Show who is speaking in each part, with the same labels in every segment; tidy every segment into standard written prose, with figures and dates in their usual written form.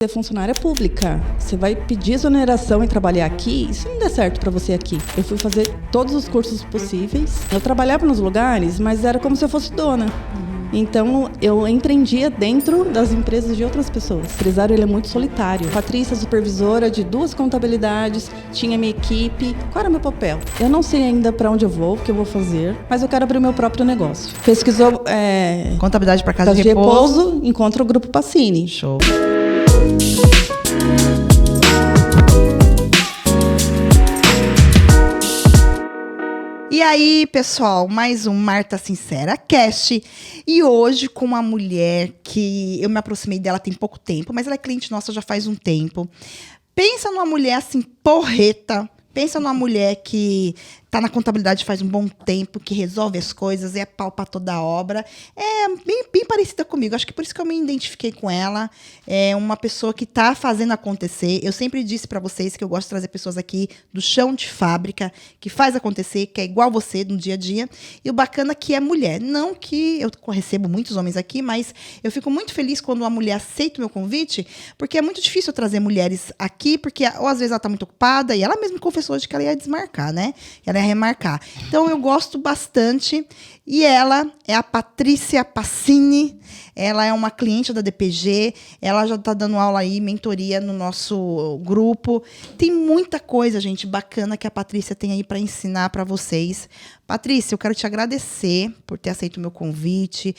Speaker 1: Você é funcionária pública, você vai pedir exoneração e trabalhar aqui, isso não der certo para você aqui. Eu fui fazer todos os cursos possíveis. Eu trabalhava nos lugares, mas era como se eu fosse dona. Então, eu empreendia dentro das empresas de outras pessoas. O empresário, ele é muito solitário. Patrícia, supervisora de 2 contabilidades, tinha minha equipe. Qual era meu papel? Eu não sei ainda para onde eu vou, o que eu vou fazer, mas eu quero abrir o meu próprio negócio. Pesquisou
Speaker 2: contabilidade para casa de repouso,
Speaker 1: encontra o Grupo Pacini.
Speaker 2: Show. E aí, pessoal, mais um Marta Sincera Cast. E hoje com uma mulher que eu me aproximei dela tem pouco tempo, mas ela é cliente nossa já faz um tempo. Pensa numa mulher assim, porreta. Pensa numa mulher que tá na contabilidade faz um bom tempo, que resolve as coisas, é pau pra toda a obra. É bem parecida comigo. Acho que por isso que eu me identifiquei com ela. É uma pessoa que tá fazendo acontecer. Eu sempre disse pra vocês que eu gosto de trazer pessoas aqui do chão de fábrica, que faz acontecer, que é igual você no dia a dia. E o bacana é que é mulher. Não que eu recebo muitos homens aqui, mas eu fico muito feliz quando uma mulher aceita o meu convite, porque é muito difícil eu trazer mulheres aqui, porque ou às vezes ela tá muito ocupada, e ela mesma confessou hoje que ela ia desmarcar, né? Ela ia remarcar. Então, eu gosto bastante. E ela é a Patrícia Pacini. Ela é uma cliente da DPG. Ela já está dando aula aí, mentoria no nosso grupo. Tem muita coisa, gente, bacana que a Patrícia tem aí para ensinar para vocês. Patrícia, eu quero te agradecer por ter aceito o meu convite.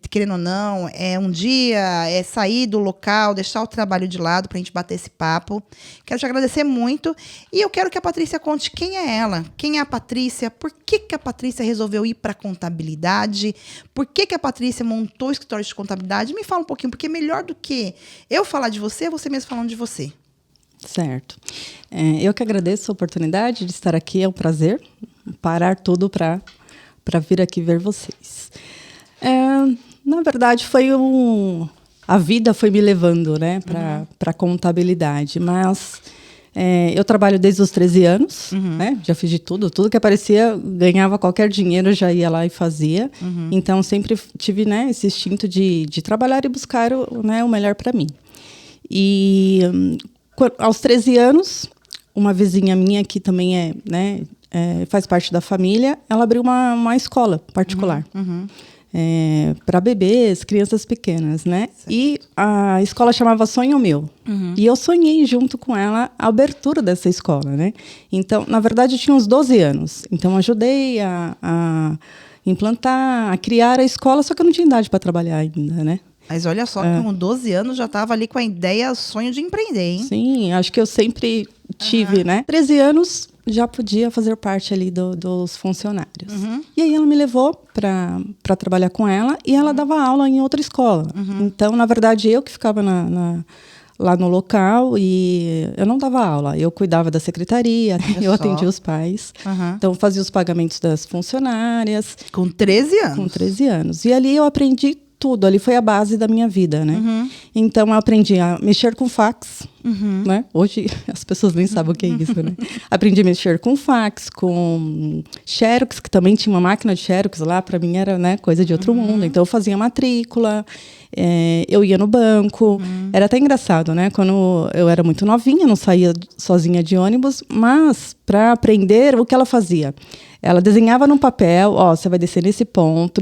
Speaker 2: Querendo ou não, um dia sair do local, deixar o trabalho de lado para a gente bater esse papo. Quero te agradecer muito. E eu quero que a Patrícia conte quem é ela, quem é a Patrícia, por que a Patrícia resolveu ir para a contabilidade, por que a Patrícia montou o escritório de contabilidade. Me fala um pouquinho, porque melhor do que eu falar de você, é você mesmo falando de você.
Speaker 1: Certo. Eu que agradeço a oportunidade de estar aqui, é um prazer parar tudo para vir aqui ver vocês. Na verdade, a vida foi me levando, né, para a contabilidade, mas eu trabalho desde os 13 anos, né, já fiz de tudo que aparecia, ganhava qualquer dinheiro, já ia lá e fazia. Então, sempre tive, né, esse instinto de trabalhar e buscar o melhor para mim. E aos 13 anos, uma vizinha minha que também faz parte da família, ela abriu uma escola particular para bebês, crianças pequenas, né? Certo. E a escola chamava Sonho Meu. E eu sonhei junto com ela a abertura dessa escola, né? Então, na verdade, eu tinha uns 12 anos. Então, ajudei a implantar, a criar a escola, só que eu não tinha idade para trabalhar ainda, né?
Speaker 2: Mas olha só, que com 12 anos já estava ali com a ideia, sonho de empreender, hein?
Speaker 1: Sim, acho que eu sempre tive, né? 13 anos já podia fazer parte ali dos funcionários. E aí ela me levou para trabalhar com ela e ela dava aula em outra escola. Então, na verdade, eu que ficava lá no local e eu não dava aula. Eu cuidava da secretaria, eu atendia os pais. Então, fazia os pagamentos das funcionárias.
Speaker 2: Com 13 anos?
Speaker 1: Com 13 anos. E ali eu aprendi tudo, ali foi a base da minha vida, né? Então, eu aprendi a mexer com fax, né? Hoje, as pessoas nem sabem o que é isso, né? Aprendi a mexer com fax, com xerox, que também tinha uma máquina de xerox lá, para mim era, né, coisa de outro mundo. Então, eu fazia matrícula, eu ia no banco. Era até engraçado, né? Quando eu era muito novinha, não saía sozinha de ônibus, mas, para aprender, o que ela fazia? Ela desenhava no papel, você vai descer nesse ponto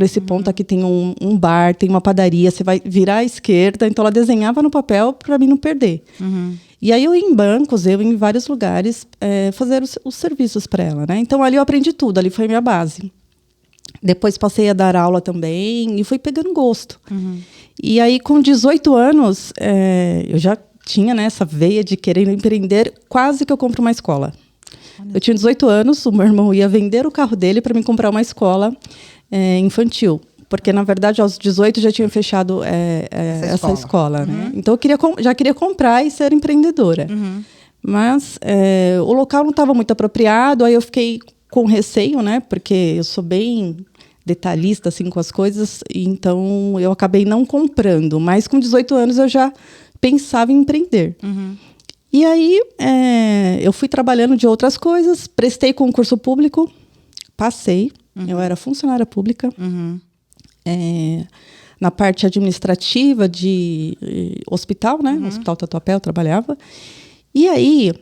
Speaker 1: aqui tem um bar, tem uma padaria, você vai virar à esquerda. Então, ela desenhava no papel para mim não perder. E aí, eu ia em bancos, eu ia em vários lugares fazer os serviços para ela, né? Então, ali eu aprendi tudo, ali foi a minha base. Depois, passei a dar aula também e fui pegando gosto. E aí, com 18 anos, eu já tinha, né, essa veia de querer empreender, quase que eu compro uma escola. Eu tinha 18 anos, o meu irmão ia vender o carro dele para me comprar uma escola infantil. Porque, na verdade, aos 18 já tinha fechado essa escola, né? Então, eu já queria comprar e ser empreendedora. Mas o local não estava muito apropriado, aí eu fiquei com receio, né? Porque eu sou bem detalhista assim, com as coisas, então eu acabei não comprando. Mas com 18 anos eu já pensava em empreender. E aí, eu fui trabalhando de outras coisas, prestei concurso público, passei, eu era funcionária pública. na parte administrativa de hospital, né? Hospital Tatuapé, eu trabalhava. E aí,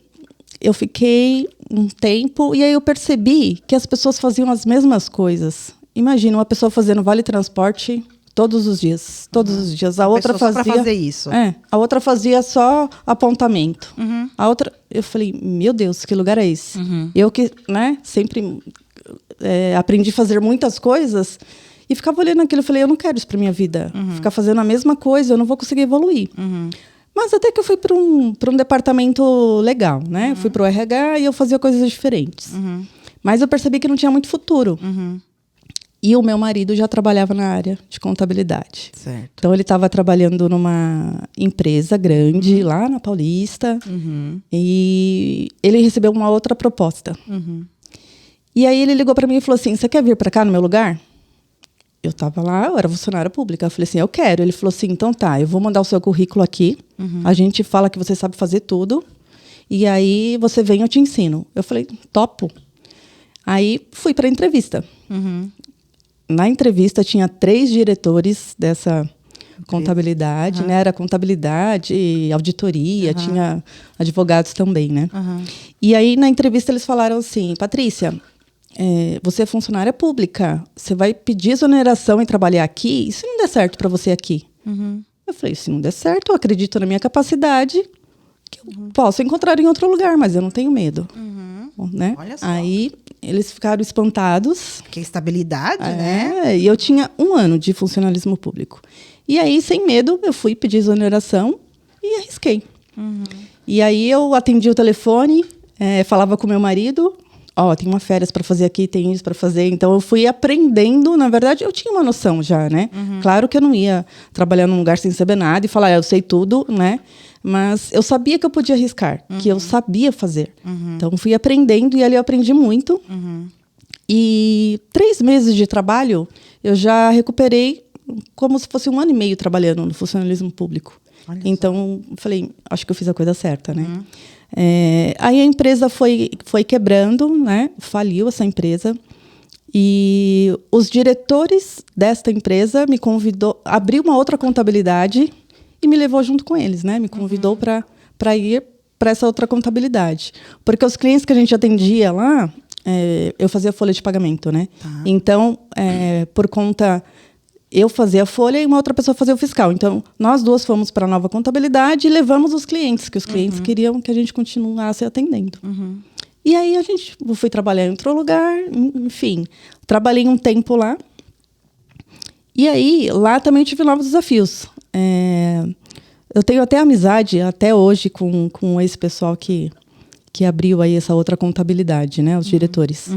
Speaker 1: eu fiquei um tempo, e aí eu percebi que as pessoas faziam as mesmas coisas. Imagina, uma pessoa fazendo vale transporte todos os dias. Todos os dias. A outra fazia...
Speaker 2: Só pra fazer isso.
Speaker 1: A outra fazia só apontamento. A outra... Eu falei, meu Deus, que lugar é esse? Eu que, né, sempre aprendi a fazer muitas coisas e ficava olhando aquilo. Eu falei, eu não quero isso pra minha vida. Ficar fazendo a mesma coisa, eu não vou conseguir evoluir. Mas até que eu fui para um departamento legal, né? Eu fui para o RH e eu fazia coisas diferentes. Mas eu percebi que não tinha muito futuro. E o meu marido já trabalhava na área de contabilidade.
Speaker 2: Certo.
Speaker 1: Então, ele estava trabalhando numa empresa grande, lá na Paulista. E ele recebeu uma outra proposta. E aí, ele ligou para mim e falou assim, você quer vir para cá no meu lugar? Eu estava lá, eu era funcionária pública. Eu falei assim, eu quero. Ele falou assim, então tá, eu vou mandar o seu currículo aqui. A gente fala que você sabe fazer tudo. E aí, você vem, eu te ensino. Eu falei, topo. Aí, fui para a entrevista. Na entrevista, tinha 3 diretores dessa contabilidade, né? Era contabilidade, auditoria, tinha advogados também, né? E aí, na entrevista, eles falaram assim, Patrícia, você é funcionária pública, você vai pedir exoneração em trabalhar aqui? E se não der certo para você aqui? Eu falei, se não der certo, eu acredito na minha capacidade, que eu posso encontrar em outro lugar, mas eu não tenho medo. Né?
Speaker 2: Olha só.
Speaker 1: Aí eles ficaram espantados.
Speaker 2: Que estabilidade, né?
Speaker 1: E eu tinha 1 ano de funcionalismo público. E aí, sem medo, eu fui pedir exoneração e arrisquei. E aí eu atendi o telefone, falava com meu marido, tem uma férias para fazer aqui, tem isso para fazer. Então eu fui aprendendo, na verdade eu tinha uma noção já, né? Claro que eu não ia trabalhar num lugar sem saber nada e falar, eu sei tudo, né? Mas eu sabia que eu podia arriscar, que eu sabia fazer. Então, fui aprendendo e ali eu aprendi muito. E 3 meses de trabalho, eu já recuperei como se fosse 1 ano e meio trabalhando no funcionalismo público. Então, falei, acho que eu fiz a coisa certa, né? Aí a empresa foi quebrando, né? Faliu essa empresa. E os diretores desta empresa me convidou, abriu uma outra contabilidade e me levou junto com eles, né? Me convidou para ir para essa outra contabilidade. Porque os clientes que a gente atendia lá, eu fazia folha de pagamento, né? Então, por conta... Eu fazia a folha e uma outra pessoa fazia o fiscal. Então, nós 2 fomos para a nova contabilidade e levamos os clientes, que os clientes queriam que a gente continuasse atendendo. E aí, eu fui trabalhar em outro lugar, enfim. Trabalhei um tempo lá. E aí, lá também eu tive novos desafios. Eu tenho até amizade, até hoje, com esse pessoal que abriu aí essa outra contabilidade, né? Os diretores.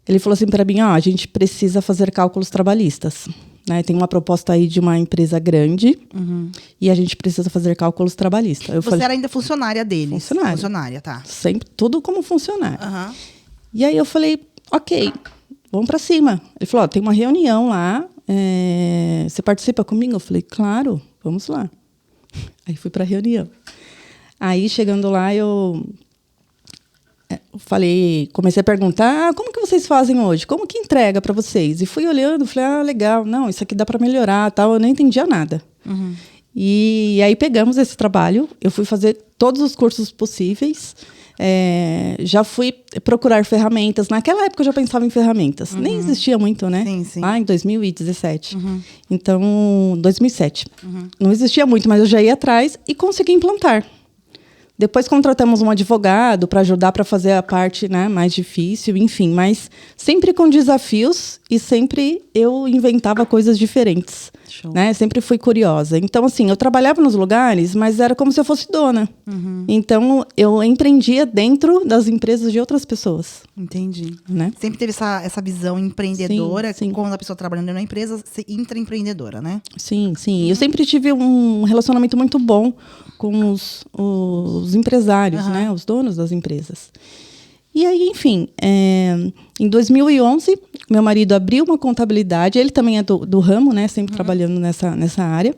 Speaker 1: Ele falou assim para mim, a gente precisa fazer cálculos trabalhistas. Né? Tem uma proposta aí de uma empresa grande e a gente precisa fazer cálculos trabalhistas.
Speaker 2: Você era ainda funcionária deles? Funcionária, tá.
Speaker 1: Sempre, tudo como funcionário. E aí eu falei, ok, vamos para cima. Ele falou, tem uma reunião lá, você participa comigo? Eu falei, claro, vamos lá. Aí fui para a reunião. Aí, chegando lá, eu falei, comecei a perguntar, como que vocês fazem hoje? Como que entrega para vocês? E fui olhando, falei, legal, não, isso aqui dá para melhorar, tal. Eu não entendia nada. E aí pegamos esse trabalho, eu fui fazer todos os cursos possíveis, já fui procurar ferramentas. Naquela época eu já pensava em ferramentas. Nem existia muito, né?
Speaker 2: Sim.
Speaker 1: Lá em 2017. Então, 2007. Não existia muito, mas eu já ia atrás e consegui implantar. Depois contratamos um advogado para ajudar para fazer a parte, né, mais difícil, enfim. Mas sempre com desafios e sempre eu inventava coisas diferentes. Né? Sempre fui curiosa. Então, assim, eu trabalhava nos lugares, mas era como se eu fosse dona. Então, eu empreendia dentro das empresas de outras pessoas.
Speaker 2: Entendi.
Speaker 1: Né?
Speaker 2: Sempre teve essa visão empreendedora.
Speaker 1: Sim.
Speaker 2: Quando a pessoa trabalhando numa empresa, você intraempreendedora, né?
Speaker 1: Sim. Eu sempre tive um relacionamento muito bom com os empresários, né? Os donos das empresas. E aí, enfim, em 2011, meu marido abriu uma contabilidade. Ele também é do ramo, né? Sempre trabalhando nessa área.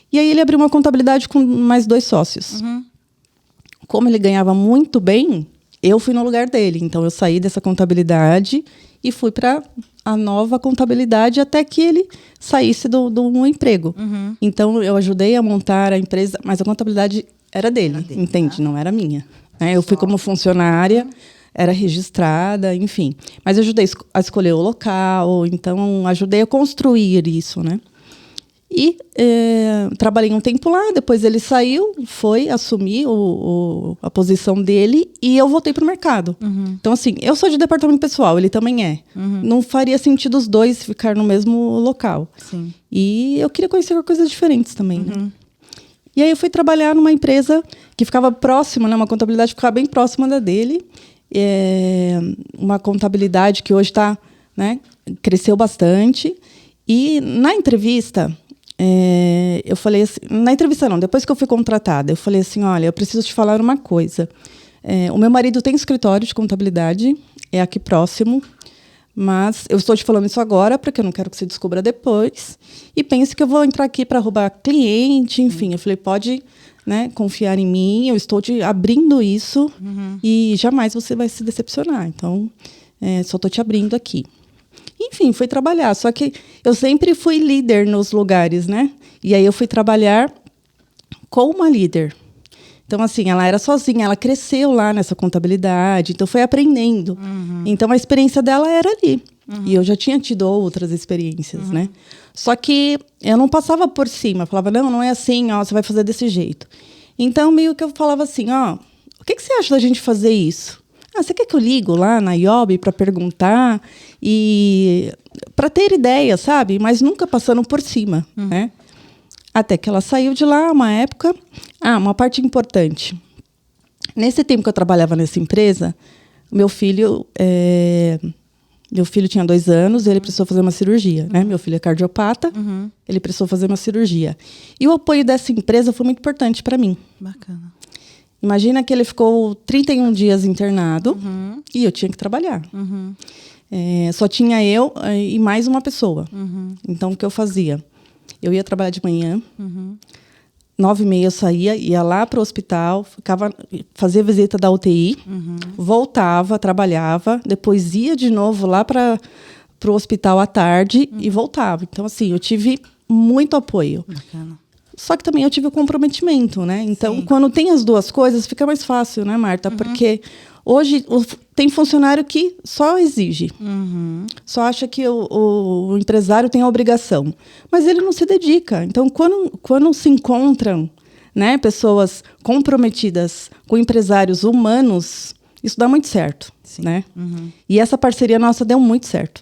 Speaker 1: E aí ele abriu uma contabilidade com mais 2 sócios. Como ele ganhava muito bem, eu fui no lugar dele. Então, eu saí dessa contabilidade e fui para a nova contabilidade até que ele saísse do emprego. Então, eu ajudei a montar a empresa, mas a contabilidade era dele, entende? Não era minha. Eu fui como funcionária, era registrada, enfim. Mas eu ajudei a escolher o local, então ajudei a construir isso, né? E trabalhei um tempo lá, depois ele saiu, foi assumir a posição dele e eu voltei para o mercado. Então, assim, eu sou de departamento pessoal, ele também é. Não faria sentido os dois ficar no mesmo local.
Speaker 2: Sim.
Speaker 1: E eu queria conhecer coisas diferentes também, né? E aí eu fui trabalhar numa empresa que ficava próxima, né? Uma contabilidade que ficava bem próxima da dele. Uma contabilidade que hoje está, né, cresceu bastante. E na entrevista... eu falei assim, na entrevista não, depois que eu fui contratada, eu falei assim, olha, eu preciso te falar uma coisa. O meu marido tem escritório de contabilidade, é aqui próximo, mas eu estou te falando isso agora porque eu não quero que você descubra depois e pense que eu vou entrar aqui para roubar cliente, enfim. Eu falei, pode, né, confiar em mim, eu estou te abrindo isso e jamais você vai se decepcionar. Então, só estou te abrindo aqui. Enfim, fui trabalhar. Só que eu sempre fui líder nos lugares, né? E aí eu fui trabalhar com uma líder. Então, assim, ela era sozinha, ela cresceu lá nessa contabilidade, então foi aprendendo. Então, a experiência dela era ali. E eu já tinha tido outras experiências, né? Só que eu não passava por cima. Falava, não é assim, ó, você vai fazer desse jeito. Então, meio que eu falava assim, ó, o que você acha da gente fazer isso? Você quer que eu ligo lá na IOB para perguntar e para ter ideia, sabe? Mas nunca passando por cima, né? Até que ela saiu de lá, uma época. Uma parte importante. Nesse tempo que eu trabalhava nessa empresa, meu filho tinha 2 anos, ele precisou fazer uma cirurgia, né? Meu filho é cardiopata, ele precisou fazer uma cirurgia. E o apoio dessa empresa foi muito importante para mim.
Speaker 2: Bacana.
Speaker 1: Imagina que ele ficou 31 dias internado e eu tinha que trabalhar. Só tinha eu e mais uma pessoa. Então, o que eu fazia? Eu ia trabalhar de manhã, 9h30 eu saía, ia lá para o hospital, fazia visita da UTI, voltava, trabalhava, depois ia de novo lá para o hospital à tarde e voltava. Então, assim, eu tive muito apoio.
Speaker 2: Bacana.
Speaker 1: Só que também eu tive o comprometimento, né? Então,
Speaker 2: Sim.
Speaker 1: quando tem as duas coisas, fica mais fácil, né, Marta? Porque hoje tem funcionário que só exige. Só acha que o empresário tem a obrigação. Mas ele não se dedica. Então, quando se encontram, né, pessoas comprometidas com empresários humanos, isso dá muito certo.
Speaker 2: Sim.
Speaker 1: Né? E essa parceria nossa deu muito certo.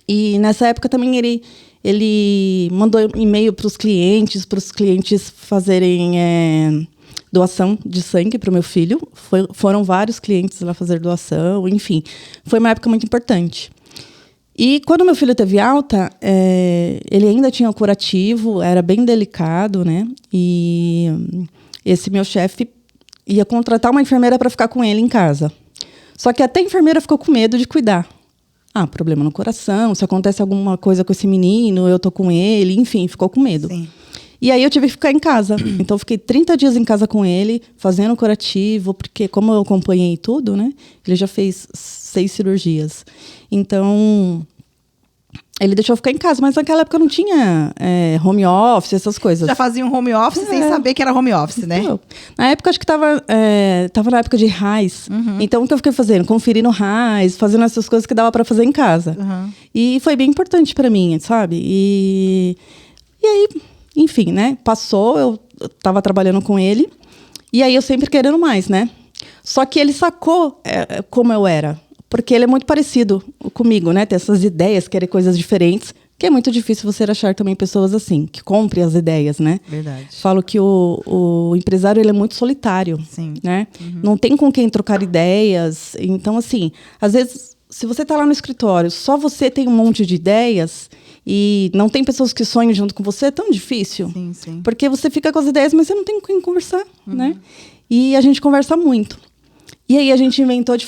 Speaker 1: E nessa época também ele mandou e-mail para os clientes fazerem doação de sangue para o meu filho. Foram vários clientes lá fazer doação, enfim. Foi uma época muito importante. E quando meu filho teve alta, ele ainda tinha o curativo, era bem delicado, né? E esse meu chefe ia contratar uma enfermeira para ficar com ele em casa. Só que até a enfermeira ficou com medo de cuidar. Problema no coração, se acontece alguma coisa com esse menino, eu tô com ele, enfim, ficou com medo.
Speaker 2: Sim.
Speaker 1: E aí eu tive que ficar em casa. Então eu fiquei 30 dias em casa com ele, fazendo curativo, porque como eu acompanhei tudo, né? Ele já fez 6 cirurgias. Então, ele deixou eu ficar em casa, mas naquela época não tinha home office, essas coisas.
Speaker 2: Já fazia um home office sem saber que era home office, né?
Speaker 1: Na época, acho que tava na época de RAIS. Então, o que eu fiquei fazendo? Conferindo RAIS, fazendo essas coisas que dava para fazer em casa. E foi bem importante para mim, sabe? E aí, enfim, né? Passou, eu estava trabalhando com ele. E aí, eu sempre querendo mais, né? Só que ele sacou como eu era. Porque ele é muito parecido comigo, né? Ter essas ideias, querer coisas diferentes. Que é muito difícil você achar também pessoas assim, que comprem as ideias, né?
Speaker 2: Verdade.
Speaker 1: Falo que o empresário, ele é muito solitário.
Speaker 2: Sim.
Speaker 1: Né? Não tem com quem trocar ideias. Então, assim, às vezes, se você está lá no escritório, só você tem um monte de ideias e não tem pessoas que sonham junto com você, é tão difícil.
Speaker 2: Sim, sim.
Speaker 1: Porque você fica com as ideias, mas você não tem com quem conversar, né? E a gente conversa muito. E aí a gente inventou de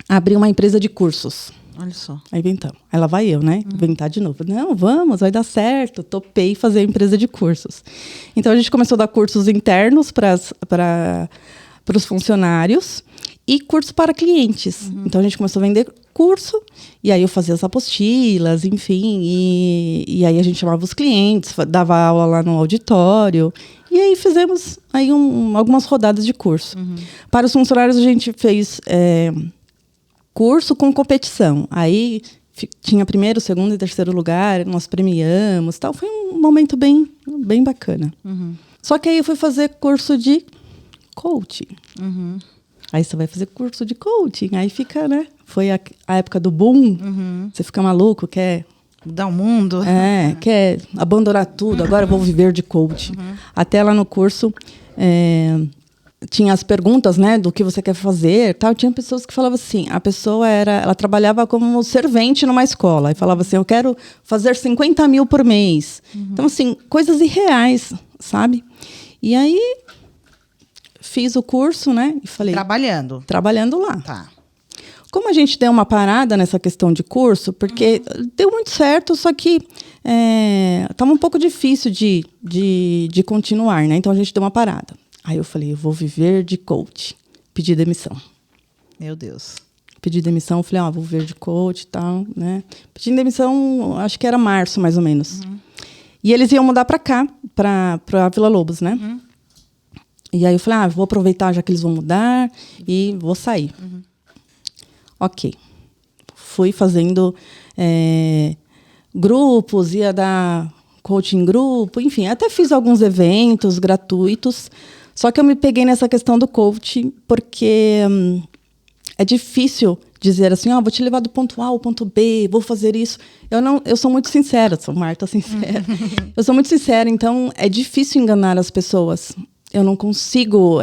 Speaker 1: abrir uma empresa de cursos.
Speaker 2: Olha só.
Speaker 1: Aí inventamos. Aí lá vai eu, né? Inventar de novo. Não, vamos, vai dar certo. Topei fazer a empresa de cursos. Então a gente começou a dar cursos internos para os funcionários e curso para clientes. Então, a gente começou a vender curso, e aí eu fazia as apostilas, enfim, e aí a gente chamava os clientes, dava aula lá no auditório, e aí fizemos aí algumas rodadas de curso. Para os funcionários, a gente fez curso com competição. Aí tinha primeiro, segundo e terceiro lugar, nós premiamos, tal. Foi um momento bem, bem bacana. Só que aí eu fui fazer curso de coaching. Aí você vai fazer curso de coaching, aí fica, né? Foi a época do boom, você fica maluco, quer...
Speaker 2: Mudar o mundo.
Speaker 1: Quer abandonar tudo, agora eu vou viver de coaching. Até lá no curso, tinha as perguntas, né, do que você quer fazer, tal. Tinha pessoas que falavam assim, a pessoa ela trabalhava como servente numa escola, e falava assim, eu quero fazer 50 mil por mês. Então, assim, coisas irreais, sabe? E aí... fiz o curso, né? E falei... Trabalhando lá.
Speaker 2: Tá.
Speaker 1: Como a gente deu uma parada nessa questão de curso, porque deu muito certo, só que estava um pouco difícil de continuar, né? Então, a gente deu uma parada. Aí eu falei, eu vou viver de coach. Pedi demissão.
Speaker 2: Meu Deus.
Speaker 1: Pedi demissão, falei, vou viver de coach e tal, né? Pedi demissão, acho que era março, mais ou menos. E eles iam mudar para cá, para Vila Lobos, né? E aí eu falei, vou aproveitar já que eles vão mudar e vou sair. Ok. Fui fazendo grupos, ia dar coaching grupo, enfim, até fiz alguns eventos gratuitos. Só que eu me peguei nessa questão do coaching, porque é difícil dizer assim, vou te levar do ponto A ao ponto B, vou fazer isso. Eu sou muito sincera, sou Marta sincera. Eu sou muito sincera, então é difícil enganar as pessoas. Eu não consigo...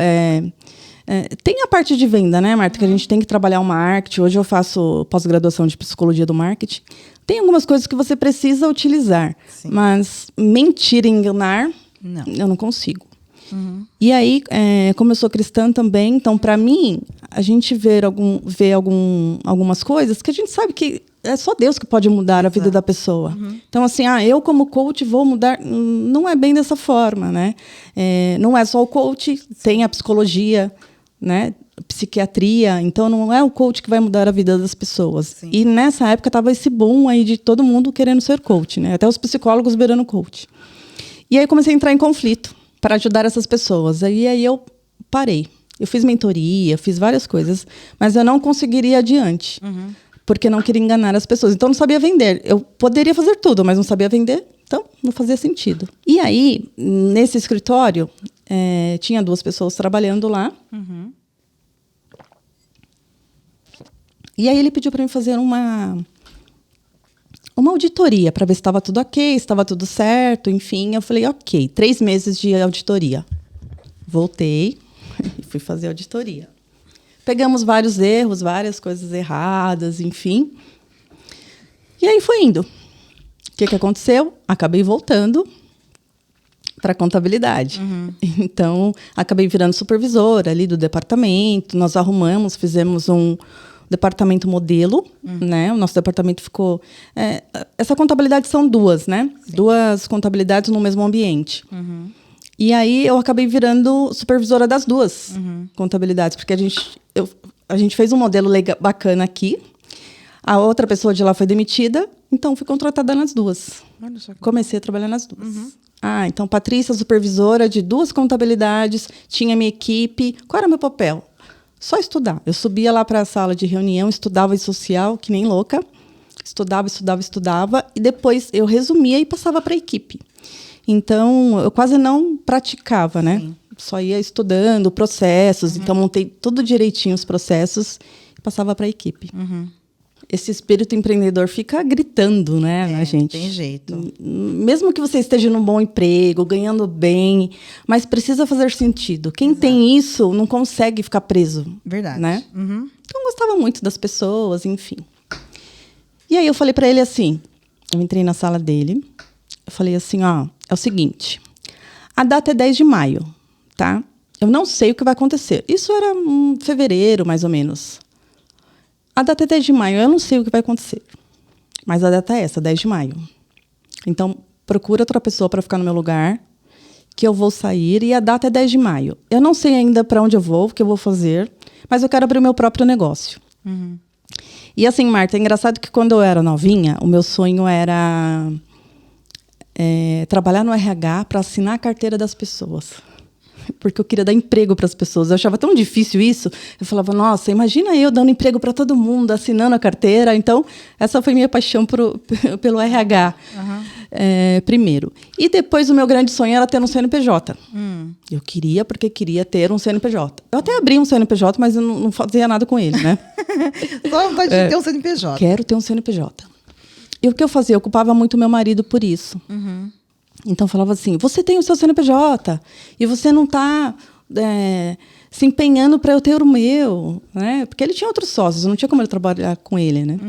Speaker 1: tem a parte de venda, né, Marta? Que a gente tem que trabalhar o marketing. Hoje eu faço pós-graduação de psicologia do marketing. Tem algumas coisas que você precisa utilizar. Sim. Mas mentir e enganar, eu não consigo. E aí, como eu sou cristã também, então, para mim, a gente vê algumas coisas que a gente sabe que é só Deus que pode mudar a vida da pessoa. Então, assim, eu como coach vou mudar... Não é bem dessa forma, né? Não é só o coach, tem a psicologia, né? Psiquiatria. Então, não é o coach que vai mudar a vida das pessoas. Sim. E nessa época estava esse boom aí de todo mundo querendo ser coach, né? Até os psicólogos virando coach. E aí eu comecei a entrar em conflito para ajudar essas pessoas. E aí eu parei. Eu fiz mentoria, fiz várias coisas, mas eu não conseguiria ir adiante. Porque não queria enganar as pessoas. Então, não sabia vender. Eu poderia fazer tudo, mas não sabia vender. Então, não fazia sentido. E aí, nesse escritório, tinha 2 pessoas trabalhando lá. E aí, ele pediu para mim fazer uma auditoria, para ver se estava tudo ok, se estava tudo certo, enfim. Eu falei, ok, 3 meses de auditoria. Voltei e fui fazer a auditoria. Pegamos vários erros, várias coisas erradas, enfim. E aí foi indo. O que aconteceu? Acabei voltando para a contabilidade. Então, acabei virando supervisora ali do departamento. Nós fizemos um departamento modelo, né? O nosso departamento ficou... essa contabilidade são 2, né? Sim. 2 contabilidades no mesmo ambiente. E aí eu acabei virando supervisora das 2 contabilidades, porque a gente fez um modelo bacana aqui, a outra pessoa de lá foi demitida, então fui contratada nas 2. Comecei a trabalhar nas 2. Então Patrícia, supervisora de 2 contabilidades, tinha minha equipe. Qual era o meu papel? Só estudar. Eu subia lá para a sala de reunião, estudava em social, que nem louca. Estudava, e depois eu resumia e passava para a equipe. Então, eu quase não praticava, né? Sim. Só ia estudando processos, então montei tudo direitinho os processos e passava para a equipe. Esse espírito empreendedor fica gritando, né, na gente.
Speaker 2: Tem jeito.
Speaker 1: Mesmo que você esteja num bom emprego, ganhando bem, mas precisa fazer sentido. Quem tem isso não consegue ficar preso.
Speaker 2: Verdade.
Speaker 1: Né? Então, eu gostava muito das pessoas, enfim. E aí eu falei para ele assim, eu entrei na sala dele, eu falei assim, é o seguinte, a data é 10 de maio, tá? Eu não sei o que vai acontecer. Isso era em fevereiro, mais ou menos. A data é 10 de maio, eu não sei o que vai acontecer. Mas a data é essa, 10 de maio. Então, procura outra pessoa para ficar no meu lugar, que eu vou sair, e a data é 10 de maio. Eu não sei ainda para onde eu vou, o que eu vou fazer, mas eu quero abrir o meu próprio negócio. E assim, Marta, é engraçado que quando eu era novinha, o meu sonho era trabalhar no RH para assinar a carteira das pessoas. Porque eu queria dar emprego para as pessoas. Eu achava tão difícil isso. Eu falava, nossa, imagina eu dando emprego para todo mundo, assinando a carteira. Então, essa foi minha paixão pelo RH, primeiro. E depois, o meu grande sonho era ter um CNPJ. Eu queria, porque queria ter um CNPJ. Eu até abri um CNPJ, mas eu não fazia nada com ele, né?
Speaker 2: Só vontade de ter um CNPJ.
Speaker 1: Quero ter um CNPJ. E o que eu fazia? Eu ocupava muito meu marido por isso. Então, falava assim, você tem o seu CNPJ e você não está se empenhando para eu ter o meu. Né? Porque ele tinha outros sócios, não tinha como eu trabalhar com ele. Né?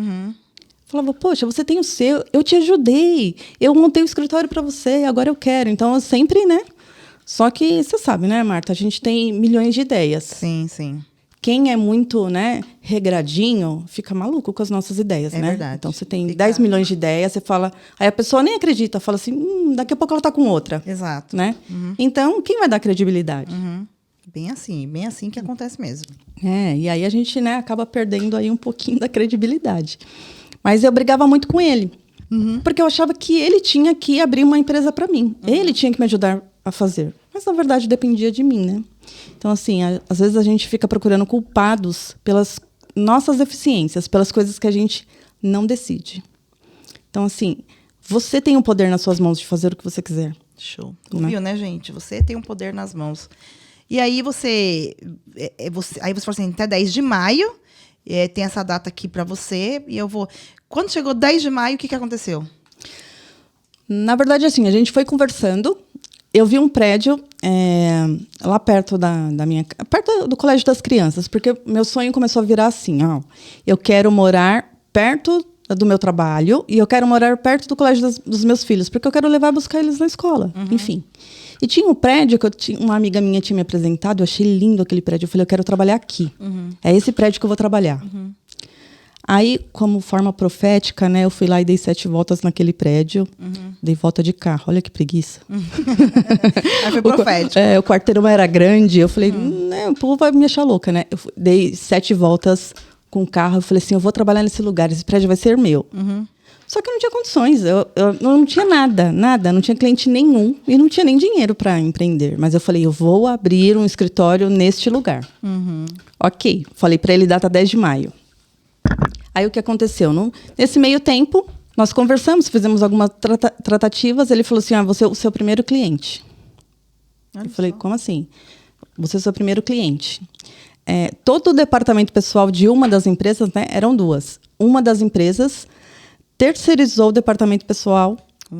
Speaker 1: Falava, poxa, você tem o seu, eu te ajudei, eu montei o escritório para você, agora eu quero. Então, eu sempre, né? Só que, você sabe, né, Marta? A gente tem milhões de ideias.
Speaker 2: Sim, sim.
Speaker 1: Quem é muito, né, regradinho, fica maluco com as nossas ideias, né?
Speaker 2: Verdade.
Speaker 1: Então, você tem 10 milhões de ideias, você fala... Aí a pessoa nem acredita, fala assim, daqui a pouco ela está com outra.
Speaker 2: Exato.
Speaker 1: Né? Então, quem vai dar credibilidade?
Speaker 2: Bem assim que acontece mesmo.
Speaker 1: E aí a gente, né, acaba perdendo aí um pouquinho da credibilidade. Mas eu brigava muito com ele, porque eu achava que ele tinha que abrir uma empresa para mim. Ele tinha que me ajudar a fazer. Mas, na verdade, dependia de mim, né? Então, assim, às vezes a gente fica procurando culpados pelas nossas deficiências, pelas coisas que a gente não decide. Então, assim, você tem o poder nas suas mãos de fazer o que você quiser.
Speaker 2: Show. Viu, né, gente? Você tem um poder nas mãos. E aí você fala assim, até 10 de maio, tem essa data aqui para você, e eu vou... Quando chegou 10 de maio, o que aconteceu?
Speaker 1: Na verdade, assim, a gente foi conversando. Eu vi um prédio lá perto perto do Colégio das Crianças, porque meu sonho começou a virar assim, eu quero morar perto do meu trabalho e eu quero morar perto do colégio dos meus filhos, porque eu quero levar e buscar eles na escola, enfim. E tinha um prédio que uma amiga minha tinha me apresentado, eu achei lindo aquele prédio, eu falei, eu quero trabalhar aqui. É esse prédio que eu vou trabalhar. Aí, como forma profética, né, eu fui lá e dei 7 voltas naquele prédio. Dei volta de carro. Olha que preguiça.
Speaker 2: Aí foi profético.
Speaker 1: O quarteirão era grande. Eu falei, o povo vai me achar louca, né? Eu dei 7 voltas com o carro. Eu falei assim, eu vou trabalhar nesse lugar. Esse prédio vai ser meu. Só que eu não tinha condições. Eu não tinha nada. Não tinha cliente nenhum. E não tinha nem dinheiro para empreender. Mas eu falei, eu vou abrir um escritório neste lugar. Ok. Falei para ele, data 10 de maio. Aí o que aconteceu? Nesse meio tempo, nós conversamos, fizemos algumas tratativas. Ele falou assim, você é o seu primeiro cliente. Eu falei, como assim? Você é o seu primeiro cliente. Todo o departamento pessoal de uma das empresas, né, eram 2. Uma das empresas terceirizou o departamento pessoal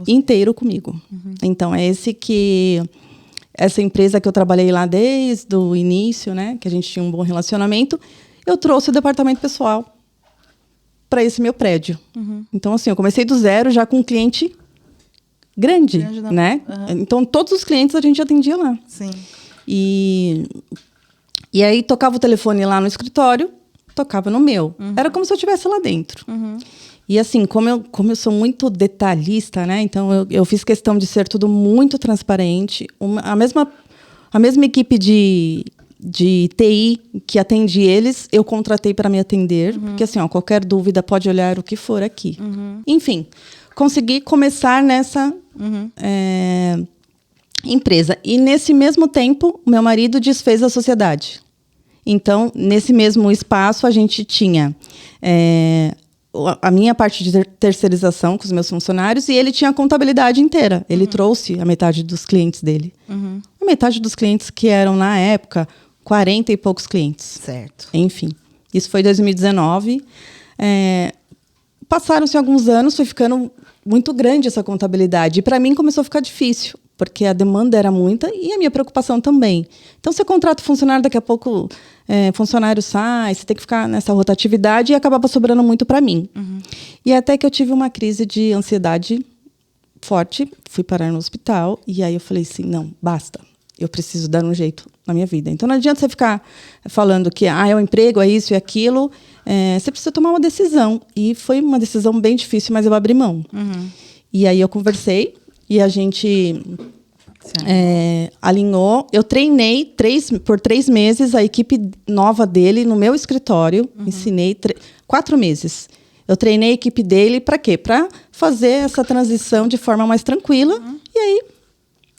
Speaker 1: inteiro comigo. Então, essa empresa que eu trabalhei lá desde o início, né, que a gente tinha um bom relacionamento, eu trouxe o departamento pessoal para esse meu prédio. Então, assim, eu comecei do zero já com um cliente grande, né? Então, todos os clientes a gente atendia lá.
Speaker 2: Sim.
Speaker 1: E aí, tocava o telefone lá no escritório, tocava no meu. Era como se eu estivesse lá dentro. E assim, como eu sou muito detalhista, né? Então, eu fiz questão de ser tudo muito transparente. A mesma equipe de TI que atende eles, eu contratei para me atender. Porque, assim, qualquer dúvida pode olhar o que for aqui. Enfim, consegui começar nessa empresa. E, nesse mesmo tempo, meu marido desfez a sociedade. Então, nesse mesmo espaço, a gente tinha a minha parte de terceirização com os meus funcionários e ele tinha a contabilidade inteira. Ele trouxe a metade dos clientes dele. A metade dos clientes que eram, na época, 40 e poucos clientes.
Speaker 2: Certo.
Speaker 1: Enfim, isso foi em 2019. Passaram-se alguns anos, foi ficando muito grande essa contabilidade. E para mim começou a ficar difícil, porque a demanda era muita e a minha preocupação também. Então, você contrata funcionário, daqui a pouco funcionário sai, você tem que ficar nessa rotatividade e acabava sobrando muito para mim. E até que eu tive uma crise de ansiedade forte, fui parar no hospital e aí eu falei assim, não, basta. Eu preciso dar um jeito na minha vida. Então, não adianta você ficar falando que é o emprego, é isso e aquilo. Você precisa tomar uma decisão. E foi uma decisão bem difícil, mas eu abri mão. E aí eu conversei e a gente Alinhou. Eu treinei por 3 meses a equipe nova dele no meu escritório. Ensinei 4 meses. Eu treinei a equipe dele para quê? Para fazer essa transição de forma mais tranquila. E aí...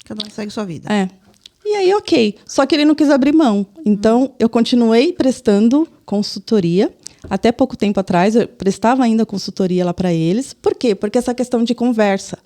Speaker 2: Cada um segue sua vida.
Speaker 1: E aí, ok. Só que ele não quis abrir mão. Então, eu continuei prestando consultoria. Até pouco tempo atrás, eu prestava ainda consultoria lá para eles. Por quê? Porque essa questão de conversa.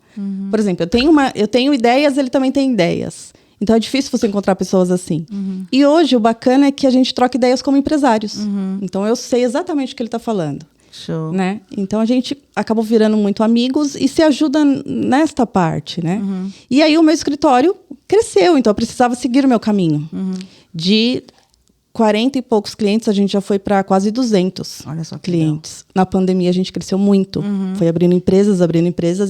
Speaker 1: Por exemplo, eu tenho ideias, ele também tem ideias. Então, é difícil você encontrar pessoas assim. E hoje, o bacana é que a gente troca ideias como empresários. Então, eu sei exatamente o que ele está falando.
Speaker 2: Show.
Speaker 1: Né? Então, a gente acabou virando muito amigos e se ajuda nesta parte. Né? E aí, o meu escritório cresceu. Então, eu precisava seguir o meu caminho. De 40 e poucos clientes, a gente já foi para quase 200
Speaker 2: Olha só
Speaker 1: clientes. Legal. Na pandemia, a gente cresceu muito. Foi abrindo empresas,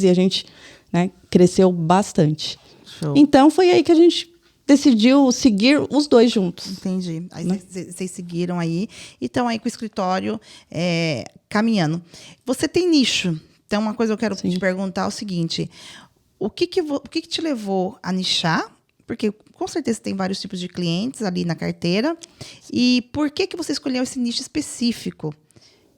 Speaker 1: e a gente, né, cresceu bastante.
Speaker 2: Show.
Speaker 1: Então, foi aí que a gente decidiu seguir os dois juntos.
Speaker 2: Entendi. Aí vocês seguiram aí e estão aí com o escritório caminhando. Você tem nicho. Então, uma coisa que eu quero te perguntar é o seguinte. O que te levou a nichar? Porque, com certeza, tem vários tipos de clientes ali na carteira. E por que você escolheu esse nicho específico?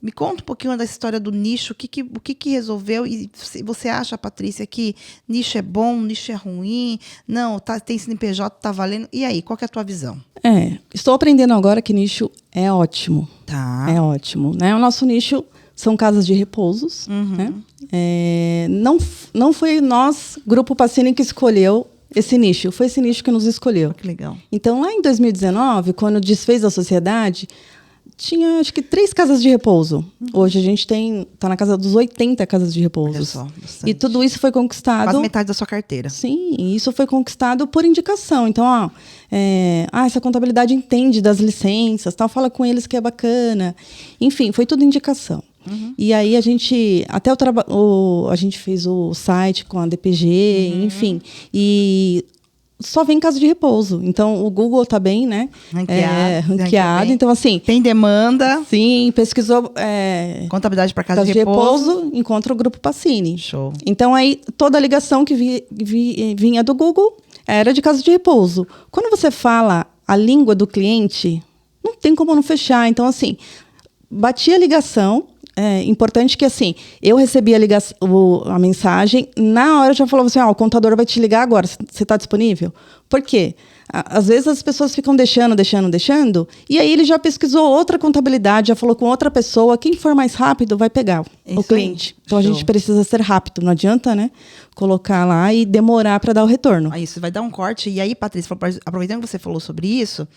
Speaker 2: Me conta um pouquinho da história do nicho, o que resolveu, e você acha, Patrícia, que nicho é bom, nicho é ruim, não, tem CNPJ, tá valendo, e aí, qual que é a tua visão?
Speaker 1: Estou aprendendo agora que nicho é ótimo.
Speaker 2: Tá.
Speaker 1: É ótimo, né? O nosso nicho são casas de repousos, né? Não foi nós, Grupo Pacini, que escolheu esse nicho, foi esse nicho que nos escolheu.
Speaker 2: Que legal.
Speaker 1: Então, lá em 2019, quando desfez a sociedade, tinha, acho que 3 casas de repouso. Hoje a gente está na casa dos 80 casas de repouso.
Speaker 2: Olha só,
Speaker 1: e tudo isso foi conquistado...
Speaker 2: Quase metade da sua carteira.
Speaker 1: Sim, e isso foi conquistado por indicação. Então, essa contabilidade entende das licenças, tal, fala com eles que é bacana. Enfim, foi tudo indicação. E aí a gente... Até a gente fez o site com a DPG, enfim. E... só vem casa de repouso. Então, o Google está bem, né? Ranqueado. Então, assim...
Speaker 2: Tem demanda.
Speaker 1: Sim, pesquisou...
Speaker 2: contabilidade para casa de repouso.
Speaker 1: Encontra o Grupo Pacini.
Speaker 2: Show.
Speaker 1: Então, aí, toda a ligação que vinha do Google era de casa de repouso. Quando você fala a língua do cliente, não tem como não fechar. Então, assim, batia a ligação... importante que, assim, eu recebi a mensagem, na hora eu já falava assim, o contador vai te ligar agora, você está disponível? Por quê? Às vezes as pessoas ficam deixando, e aí ele já pesquisou outra contabilidade, já falou com outra pessoa, quem for mais rápido vai pegar o cliente. Então, a gente precisa ser rápido, não adianta, né, colocar lá e demorar para dar o retorno.
Speaker 2: Isso vai dar um corte. E aí, Patrícia, aproveitando que você falou sobre isso,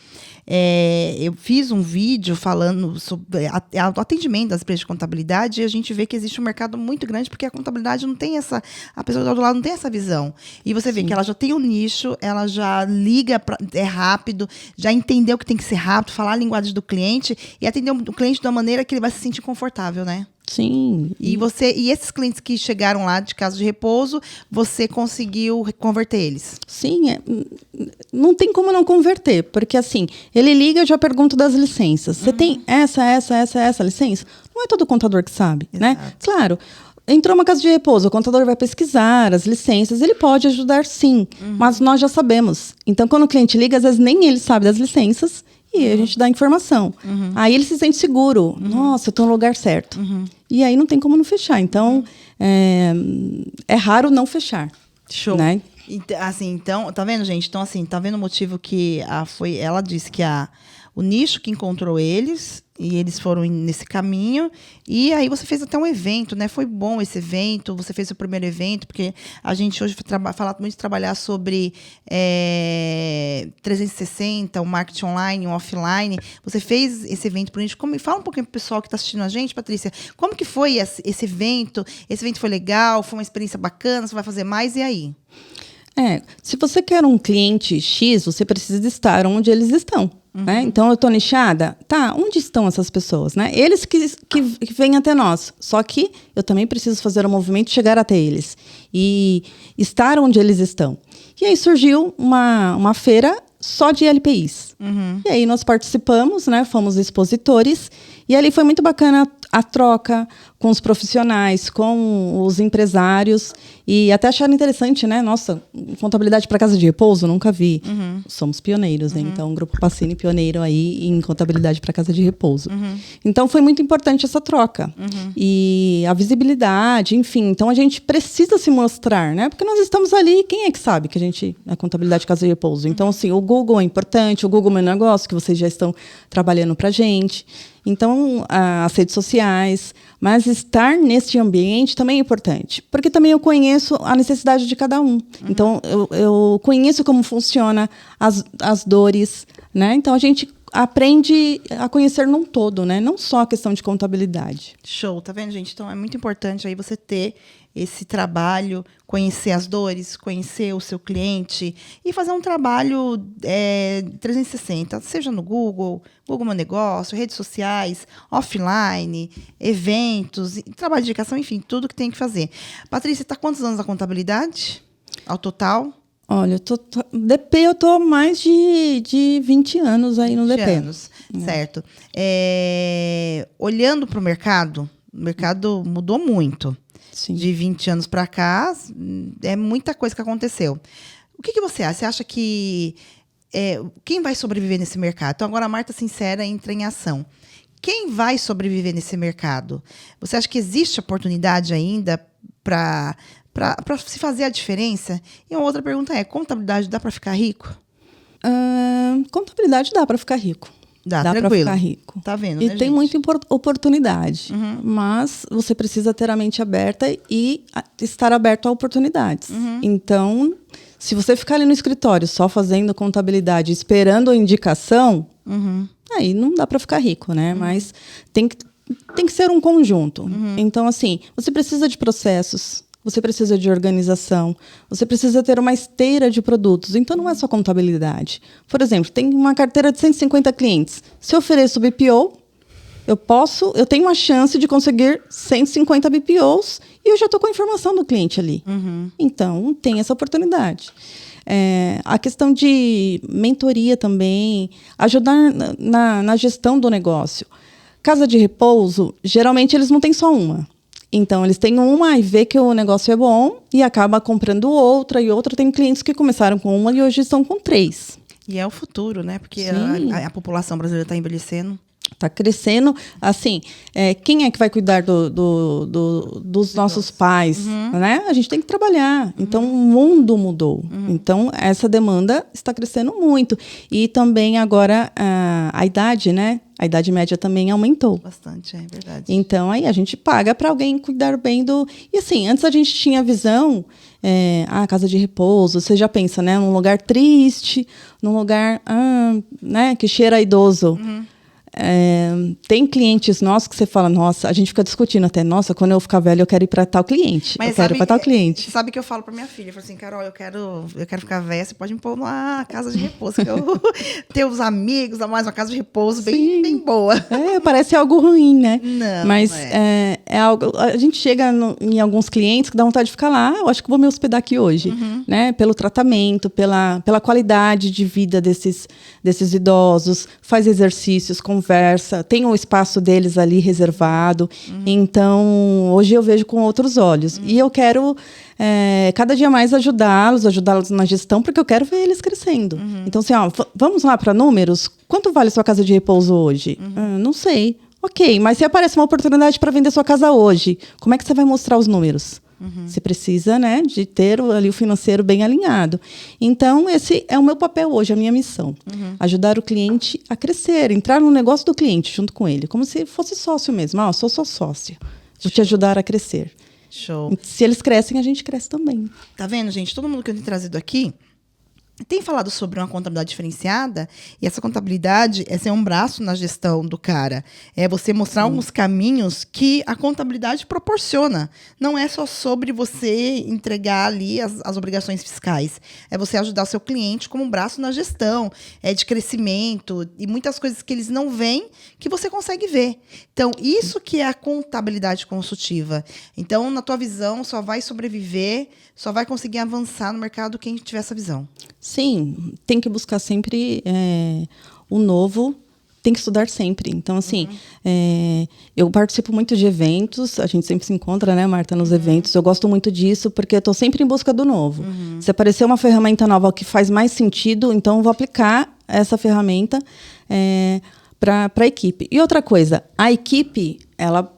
Speaker 2: eu fiz um vídeo falando sobre o atendimento das empresas de contabilidade, e a gente vê que existe um mercado muito grande, porque a contabilidade não tem a pessoa do lado não tem essa visão. E você vê que ela já tem um nicho, ela já liga, é rápido, já entendeu que tem que ser rápido, falar a linguagem do cliente e atender o cliente de uma maneira que ele vai se sentir confortável, né?
Speaker 1: Sim.
Speaker 2: E esses clientes que chegaram lá de casa de repouso, você conseguiu converter eles?
Speaker 1: Sim, não tem como não converter, porque assim, ele liga e já pergunta das licenças. Você tem essa licença? Não é todo contador que sabe, né? Claro, entrou uma casa de repouso, o contador vai pesquisar as licenças, ele pode ajudar sim, mas nós já sabemos. Então, quando o cliente liga, às vezes nem ele sabe das licenças, e a gente dá informação. Aí ele se sente seguro. Nossa, eu estou no lugar certo. E aí não tem como não fechar. Então, é raro não fechar.
Speaker 2: Show.
Speaker 1: Né?
Speaker 2: Assim, então, tá vendo, gente? Então, assim, tá vendo o motivo que ela disse que o nicho que encontrou eles, e eles foram nesse caminho, e aí você fez até um evento, né? Foi bom esse evento, você fez o primeiro evento, porque a gente hoje fala muito de trabalhar sobre 360, o marketing online, o offline. Você fez esse evento para a gente. Fala um pouquinho pro pessoal que está assistindo a gente, Patrícia, como que foi esse evento? Esse evento foi legal? Foi uma experiência bacana? Você vai fazer mais? E aí?
Speaker 1: Se você quer um cliente X, você precisa estar onde eles estão. Né? Então, eu estou nichada. Tá, onde estão essas pessoas? Né? Eles que vêm até nós. Só que eu também preciso fazer um movimento e chegar até eles. E estar onde eles estão. E aí surgiu uma feira só de LPIs. E aí nós participamos, né? Fomos expositores. E ali foi muito bacana a troca com os profissionais, com os empresários, e até acharam interessante, né? Nossa, contabilidade para casa de repouso, nunca vi. Somos pioneiros, né? Então, o Grupo Pacini pioneiro aí em contabilidade para casa de repouso. Então, foi muito importante essa troca. E a visibilidade, enfim. Então, a gente precisa se mostrar, né? Porque nós estamos ali, quem é que sabe que a gente é contabilidade de casa de repouso? Então, assim, o Google é importante, o Google Meu Negócio, que vocês já estão trabalhando para a gente. Então, as redes sociais, mas estar neste ambiente também é importante, porque também eu conheço a necessidade de cada um. Então, eu conheço como funciona as dores, né? Então, a gente aprende a conhecer num todo, né? Não só a questão de contabilidade.
Speaker 2: Show, tá vendo, gente? Então, é muito importante aí você ter esse trabalho, conhecer as dores, conhecer o seu cliente e fazer um trabalho 360, seja no Google Meu Negócio, redes sociais, offline, eventos, trabalho de indicação, enfim, tudo que tem que fazer. Patrícia, está quantos anos na contabilidade ao total?
Speaker 1: Olha, DP eu estou mais de 20 anos aí no
Speaker 2: 20
Speaker 1: DP.
Speaker 2: anos, certo. Olhando para o mercado mudou muito.
Speaker 1: Sim.
Speaker 2: De 20 anos para cá, é muita coisa que aconteceu. O que você acha? Você acha que quem vai sobreviver nesse mercado? Então, agora a Marta Sincera entra em ação. Quem vai sobreviver nesse mercado? Você acha que existe oportunidade ainda para se fazer a diferença? E uma outra pergunta é, contabilidade dá para ficar rico?
Speaker 1: Contabilidade dá para ficar rico. Dá para ficar rico.
Speaker 2: Tá vendo,
Speaker 1: e
Speaker 2: né,
Speaker 1: tem
Speaker 2: gente?
Speaker 1: muita oportunidade. Mas você precisa ter a mente aberta e estar aberto a oportunidades. Então, se você ficar ali no escritório só fazendo contabilidade, esperando a indicação, aí não dá para ficar rico, né? Mas tem que ser um conjunto. Então, assim, você precisa de processos, você precisa de organização, você precisa ter uma esteira de produtos. Então, não é só contabilidade. Por exemplo, tem uma carteira de 150 clientes. Se eu ofereço BPO, eu tenho uma chance de conseguir 150 BPOs e eu já estou com a informação do cliente ali. Então, tem essa oportunidade. A questão de mentoria também, ajudar na gestão do negócio. Casa de repouso, geralmente eles não têm só uma. Então, eles têm uma e vê que o negócio é bom e acaba comprando outra e outra. Tem clientes que começaram com uma e hoje estão com 3.
Speaker 2: E é o futuro, né? Porque a população brasileira está envelhecendo. Está
Speaker 1: crescendo. Assim, quem é que vai cuidar dos nossos pais? Né? A gente tem que trabalhar. Então, o mundo mudou. Então, essa demanda está crescendo muito. E também agora a idade, né? A idade média também aumentou.
Speaker 2: Bastante, é verdade.
Speaker 1: Então, aí a gente paga para alguém cuidar bem do... E assim, antes a gente tinha a visão... casa de repouso, você já pensa, né? Num lugar triste, num lugar né, que cheira a idoso. Tem clientes nossos que você fala, nossa, a gente fica discutindo até, nossa, quando eu ficar velho eu quero ir para tal cliente.
Speaker 2: Mas
Speaker 1: eu quero ir para tal cliente.
Speaker 2: Sabe que eu falo para minha filha, eu falo assim, Carol, eu quero ficar velha, você pode me pôr numa casa de repouso, que eu ter os amigos, mais uma casa de repouso bem boa.
Speaker 1: Parece algo ruim, né?
Speaker 2: Não,
Speaker 1: mas é algo. A gente chega em alguns clientes que dá vontade de ficar lá, eu acho que vou me hospedar aqui hoje, né? Pelo tratamento, pela qualidade de vida desses idosos, faz exercícios, conversa, tem o espaço deles ali reservado. Então, hoje eu vejo com outros olhos. E eu quero cada dia mais ajudá-los na gestão, porque eu quero ver eles crescendo. Então, assim, vamos lá para números? Quanto vale sua casa de repouso hoje? Não sei. Ok, mas se aparece uma oportunidade para vender sua casa hoje, como é que você vai mostrar os números? Você precisa, né, de ter ali o financeiro bem alinhado. Então, esse é o meu papel hoje, a minha missão. Ajudar o cliente a crescer, entrar no negócio do cliente junto com ele, como se fosse sócio mesmo. Eu sou sua sócia, vou te ajudar a crescer.
Speaker 2: Show.
Speaker 1: Se eles crescem, a gente cresce também.
Speaker 2: Tá vendo, gente? Todo mundo que eu tenho trazido aqui tem falado sobre uma contabilidade diferenciada, e essa contabilidade é ser um braço na gestão do cara. É você mostrar alguns caminhos que a contabilidade proporciona. Não é só sobre você entregar ali as obrigações fiscais. É você ajudar o seu cliente como um braço na gestão, de crescimento, e muitas coisas que eles não veem, que você consegue ver. Então, isso que é a contabilidade consultiva. Então, na tua visão, só vai sobreviver, só vai conseguir avançar no mercado quem tiver essa visão.
Speaker 1: Sim, tem que buscar sempre o novo, tem que estudar sempre. Então, assim, eu participo muito de eventos, a gente sempre se encontra, né, Marta, nos eventos. Eu gosto muito disso, porque eu estou sempre em busca do novo. Se aparecer uma ferramenta nova que faz mais sentido, então eu vou aplicar essa ferramenta para a equipe. E outra coisa, a equipe, ela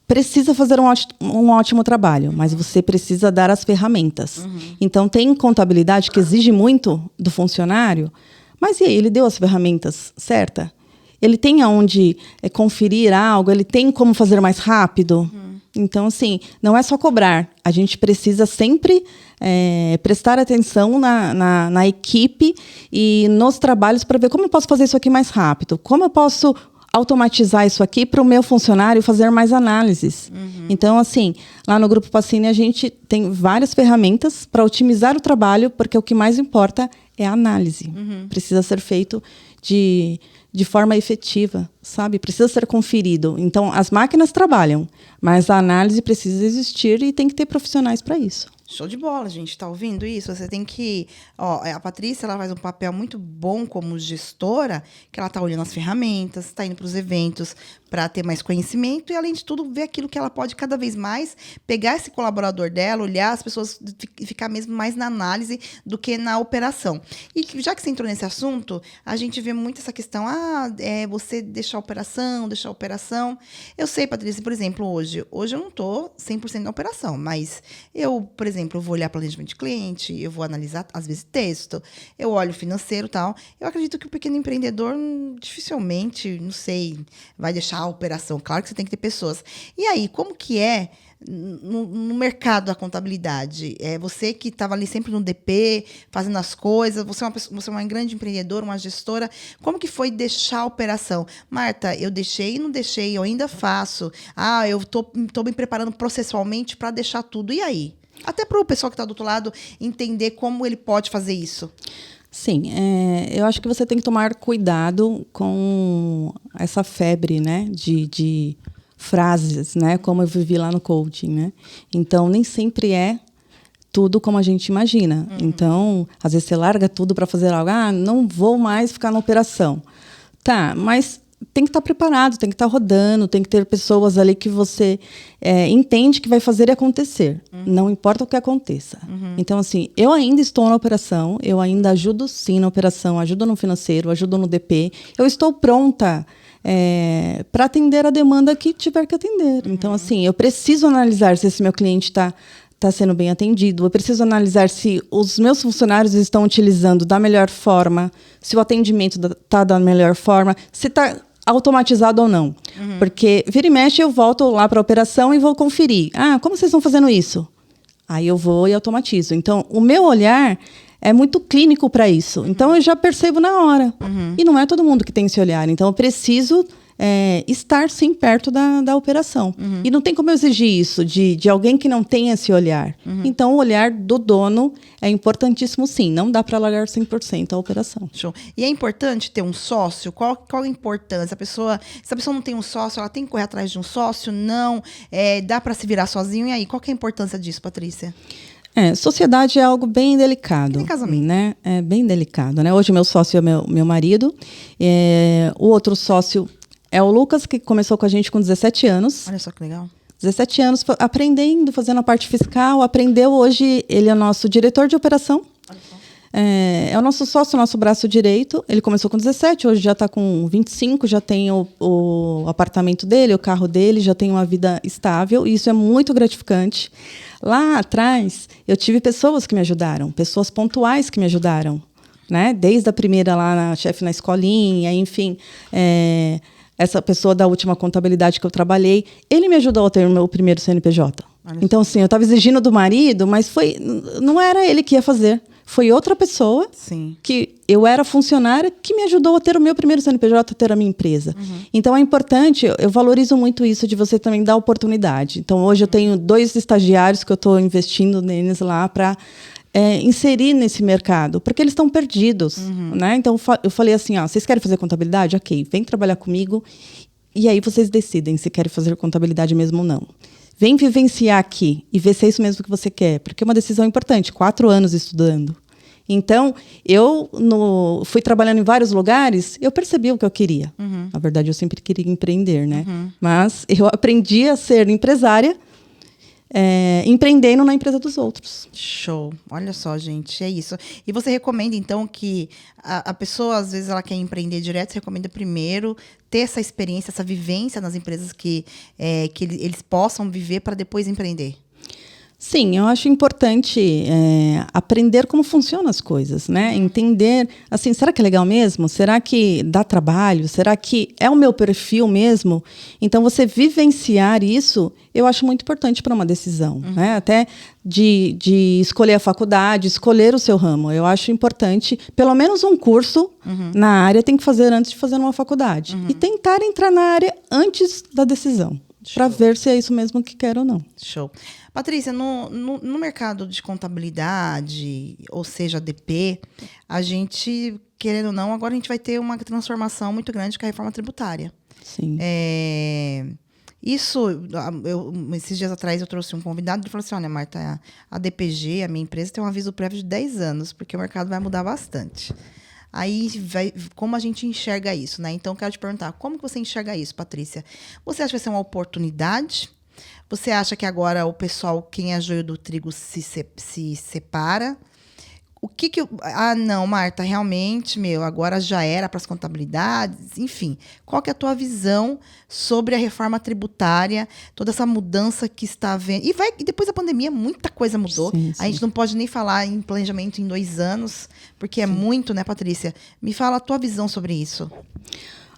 Speaker 1: precisa fazer um ótimo trabalho, mas você precisa dar as ferramentas. Então, tem contabilidade que exige muito do funcionário, mas e aí, ele deu as ferramentas certas? Ele tem aonde conferir algo? Ele tem como fazer mais rápido? Então, assim, não é só cobrar. A gente precisa sempre prestar atenção na equipe e nos trabalhos para ver como eu posso fazer isso aqui mais rápido. Como eu posso automatizar isso aqui para o meu funcionário fazer mais análises. Então, assim, lá no Grupo Pacini, a gente tem várias ferramentas para otimizar o trabalho, porque o que mais importa é a análise. Precisa ser feito de forma efetiva, sabe? Precisa ser conferido. Então, as máquinas trabalham, mas a análise precisa existir e tem que ter profissionais para isso.
Speaker 2: Show de bola, gente. Tá ouvindo isso? Você tem que... a Patrícia, ela faz um papel muito bom como gestora, que ela tá olhando as ferramentas, tá indo para os eventos para ter mais conhecimento e, além de tudo, ver aquilo que ela pode cada vez mais pegar esse colaborador dela, olhar as pessoas e ficar mesmo mais na análise do que na operação. E já que você entrou nesse assunto, a gente vê muito essa questão, você deixar a operação. Eu sei, Patrícia, por exemplo, hoje eu não tô 100% na operação, mas eu, por exemplo, eu vou olhar planejamento de cliente, eu vou analisar, às vezes, texto, eu olho financeiro e tal. Eu acredito que o pequeno empreendedor dificilmente, não sei, vai deixar a operação. Claro que você tem que ter pessoas. E aí, como que é no mercado da contabilidade? Você que estava ali sempre no DP, fazendo as coisas, você é uma grande empreendedora, uma gestora. Como que foi deixar a operação? Marta, eu deixei e não deixei, eu ainda faço. Eu tô me preparando processualmente para deixar tudo. E aí? Até para o pessoal que está do outro lado entender como ele pode fazer isso.
Speaker 1: Sim, eu acho que você tem que tomar cuidado com essa febre, né, de frases, né, como eu vivi lá no coaching, né? Então, nem sempre é tudo como a gente imagina. Então, às vezes você larga tudo para fazer algo. Não vou mais ficar na operação. Tá, mas tem que estar preparado, tem que estar rodando, tem que ter pessoas ali que você entende que vai fazer acontecer. Não importa o que aconteça. Então, assim, eu ainda estou na operação, eu ainda ajudo sim na operação, ajudo no financeiro, ajudo no DP. Eu estou pronta para atender a demanda que tiver que atender. Então, assim, eu preciso analisar se esse meu cliente está sendo bem atendido. Eu preciso analisar se os meus funcionários estão utilizando da melhor forma, se o atendimento está da melhor forma, se está automatizado ou não. Porque vira e mexe, eu volto lá para a operação e vou conferir. Como vocês estão fazendo isso? Aí eu vou e automatizo. Então, o meu olhar é muito clínico para isso. Então, eu já percebo na hora. E não é todo mundo que tem esse olhar. Então, eu preciso estar, sim, perto da operação. E não tem como eu exigir isso de alguém que não tem esse olhar. Então, o olhar do dono é importantíssimo, sim. Não dá para largar 100% a operação.
Speaker 2: Show. E é importante ter um sócio? Qual a importância? Se a pessoa não tem um sócio, ela tem que correr atrás de um sócio? Não? Dá para se virar sozinho? E aí, qual que é a importância disso, Patrícia?
Speaker 1: Sociedade é algo bem delicado.
Speaker 2: Tem casamento.
Speaker 1: Né? É bem delicado, né? Hoje, meu sócio é meu marido. O outro sócio é o Lucas, que começou com a gente com 17 anos.
Speaker 2: Olha só que legal.
Speaker 1: 17 anos aprendendo, fazendo a parte fiscal. Aprendeu hoje, ele é nosso diretor de operação. Olha só. É o nosso sócio, o nosso braço direito. Ele começou com 17, hoje já está com 25, já tem o apartamento dele, o carro dele, já tem uma vida estável. E isso é muito gratificante. Lá atrás, eu tive pessoas que me ajudaram, pessoas pontuais que me ajudaram. Né? Desde a primeira lá, chefe na escolinha, enfim... essa pessoa da última contabilidade que eu trabalhei, ele me ajudou a ter o meu primeiro CNPJ. Então, assim, eu estava exigindo do marido, mas não era ele que ia fazer. Foi outra pessoa, sim, que eu era funcionária, que me ajudou a ter o meu primeiro CNPJ, a ter a minha empresa. Então, é importante, eu valorizo muito isso de você também dar oportunidade. Então, hoje eu tenho 2 estagiários que eu estou investindo neles lá para... inserir nesse mercado, porque eles estão perdidos. Né? Então, eu falei assim, vocês querem fazer contabilidade? Ok, vem trabalhar comigo e aí vocês decidem se querem fazer contabilidade mesmo ou não. Vem vivenciar aqui e ver se é isso mesmo que você quer, porque é uma decisão importante, 4 anos estudando. Então, fui trabalhando em vários lugares, eu percebi o que eu queria. Na verdade, eu sempre queria empreender, né? Mas eu aprendi a ser empresária empreendendo na empresa dos outros.
Speaker 2: Show. Olha só, gente, é isso. E você recomenda, então, que a pessoa, às vezes, ela quer empreender direto, você recomenda primeiro ter essa experiência, essa vivência nas empresas que eles possam viver para depois empreender?
Speaker 1: Sim, eu acho importante aprender como funcionam as coisas, né? Entender, assim, será que é legal mesmo? Será que dá trabalho? Será que é o meu perfil mesmo? Então, você vivenciar isso, eu acho muito importante para uma decisão, né? Até de escolher a faculdade, escolher o seu ramo. Eu acho importante, pelo menos um curso na área tem que fazer antes de fazer uma faculdade. E tentar entrar na área antes da decisão, para ver se é isso mesmo que quero ou não.
Speaker 2: Show. Patrícia, no mercado de contabilidade, ou seja, DP, a gente, querendo ou não, agora a gente vai ter uma transformação muito grande com a reforma tributária.
Speaker 1: Sim.
Speaker 2: Esses dias atrás eu trouxe um convidado e falou assim, olha, Marta, a DPG, a minha empresa, tem um aviso prévio de 10 anos, porque o mercado vai mudar bastante. Aí, como a gente enxerga isso, né? Então, eu quero te perguntar, como que você enxerga isso, Patrícia? Você acha que vai ser uma oportunidade? Você acha que agora o pessoal, quem é joio do trigo, se separa? Não, Marta, realmente, agora já era para as contabilidades, enfim. Qual que é a tua visão sobre a reforma tributária, toda essa mudança que está havendo? E depois da pandemia, muita coisa mudou.
Speaker 1: Sim.
Speaker 2: A gente não pode nem falar em planejamento em 2 anos, porque é muito, né, Patrícia? Me fala a tua visão sobre isso.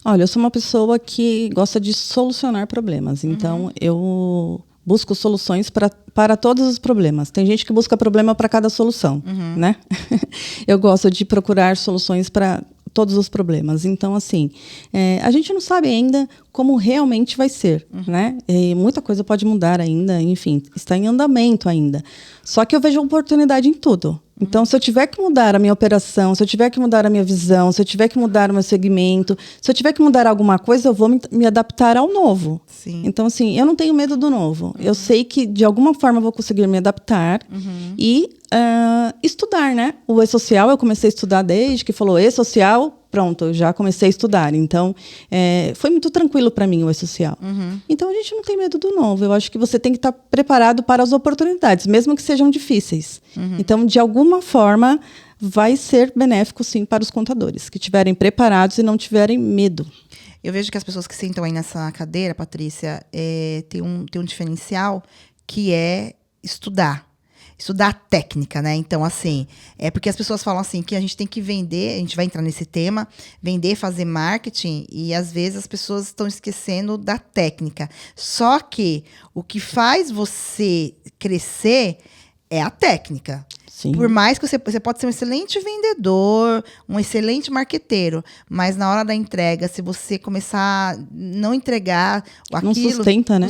Speaker 1: Olha, eu sou uma pessoa que gosta de solucionar problemas. Então, eu busco soluções para todos os problemas. Tem gente que busca problema para cada solução, né? Eu gosto de procurar soluções para todos os problemas. Então, assim, a gente não sabe ainda como realmente vai ser, né? E muita coisa pode mudar ainda, enfim, está em andamento ainda. Só que eu vejo oportunidade em tudo. Então, se eu tiver que mudar a minha operação, se eu tiver que mudar a minha visão, se eu tiver que mudar o meu segmento, se eu tiver que mudar alguma coisa, eu vou me adaptar ao novo.
Speaker 2: Sim.
Speaker 1: Então, assim, eu não tenho medo do novo. Eu sei que, de alguma forma, eu vou conseguir me adaptar e estudar, né? O E-Social, eu comecei a estudar desde que falou E-Social, pronto, eu já comecei a estudar. Então, foi muito tranquilo para mim o E-Social. Então, a gente não tem medo do novo. Eu acho que você tem que estar preparado para as oportunidades, mesmo que sejam difíceis. Então, de alguma forma, vai ser benéfico, sim, para os contadores, que estiverem preparados e não tiverem medo.
Speaker 2: Eu vejo que as pessoas que sentam aí nessa cadeira, Patrícia, tem um diferencial que é estudar técnica, né? Então, assim, porque as pessoas falam assim, que a gente tem que vender, a gente vai entrar nesse tema, vender, fazer marketing, e às vezes as pessoas estão esquecendo da técnica. Só que o que faz você crescer é a técnica.
Speaker 1: Sim.
Speaker 2: Por mais que você pode ser um excelente vendedor, um excelente marqueteiro, mas na hora da entrega, se você começar a não entregar aquilo... Não
Speaker 1: sustenta, né?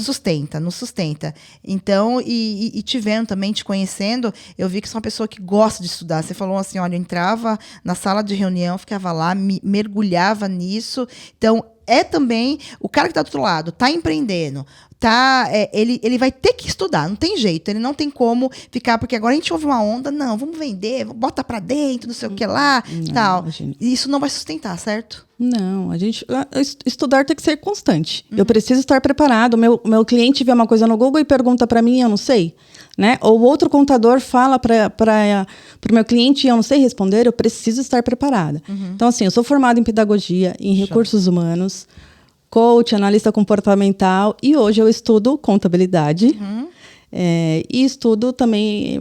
Speaker 2: Não sustenta. Então, e te vendo também, te conhecendo, eu vi que você é uma pessoa que gosta de estudar. Você falou assim, olha, eu entrava na sala de reunião, ficava lá, mergulhava nisso. Então, também o cara que está do outro lado, está empreendendo, ele vai ter que estudar, não tem jeito, ele não tem como ficar, porque agora a gente ouve uma onda, não, vamos vender, bota para dentro, não sei o que lá, tal. Imagina. Isso não vai sustentar, certo?
Speaker 1: Não, estudar tem que ser constante. Eu preciso estar preparado. Meu cliente vê uma coisa no Google e pergunta para mim, eu não sei, né? Ou outro contador fala para o meu cliente e eu não sei responder, eu preciso estar preparada. Então, assim, eu sou formada em pedagogia, em recursos humanos, coach, analista comportamental, e hoje eu estudo contabilidade. E estudo também,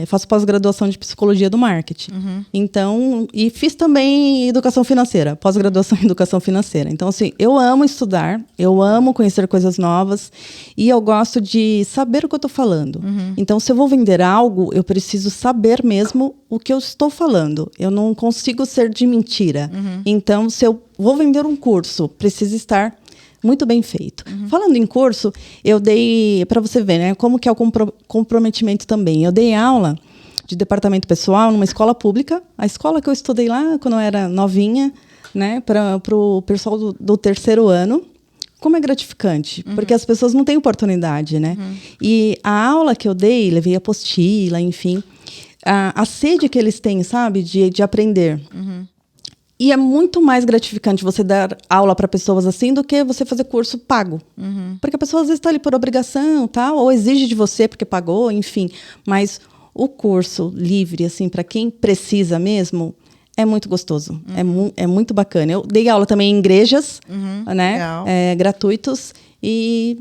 Speaker 1: faço pós-graduação de psicologia do marketing. Então, e fiz também educação financeira, pós-graduação em educação financeira. Então, assim, eu amo estudar, eu amo conhecer coisas novas e eu gosto de saber o que eu estou falando. Então, se eu vou vender algo, eu preciso saber mesmo o que eu estou falando. Eu não consigo ser de mentira. Então, se eu vou vender um curso, preciso estar muito bem feito. Falando em curso, eu dei, para você ver, né, como que é o comprometimento também. Eu dei aula de departamento pessoal numa escola pública, a escola que eu estudei lá quando eu era novinha, né, para o pessoal do 3º ano. Como é gratificante, porque as pessoas não têm oportunidade, né? E a aula que eu dei, levei apostila, enfim, a sede que eles têm, sabe, de aprender. E é muito mais gratificante você dar aula para pessoas assim do que você fazer curso pago. Porque a pessoa às vezes está ali por obrigação, tal, ou exige de você porque pagou, enfim. Mas o curso livre, assim, para quem precisa mesmo, é muito gostoso. É muito bacana. Eu dei aula também em igrejas, né? Gratuitos. E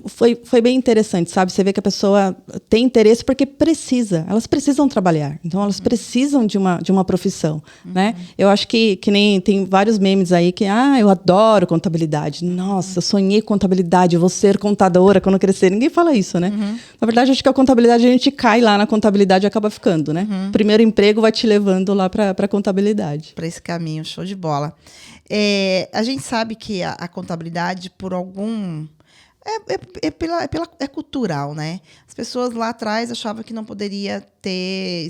Speaker 1: foi bem interessante, sabe? Você vê que a pessoa tem interesse porque precisa. Elas precisam trabalhar. Então, elas precisam de uma profissão, né? Eu acho que nem tem vários memes aí que... eu adoro contabilidade. Nossa, eu sonhei com contabilidade. Eu vou ser contadora quando crescer. Ninguém fala isso, né? Na verdade, acho que a contabilidade, a gente cai lá na contabilidade e acaba ficando, né? O primeiro emprego vai te levando lá para a contabilidade.
Speaker 2: Para esse caminho, show de bola. A gente sabe que a contabilidade, por algum... É cultural, né? As pessoas lá atrás achavam que não poderia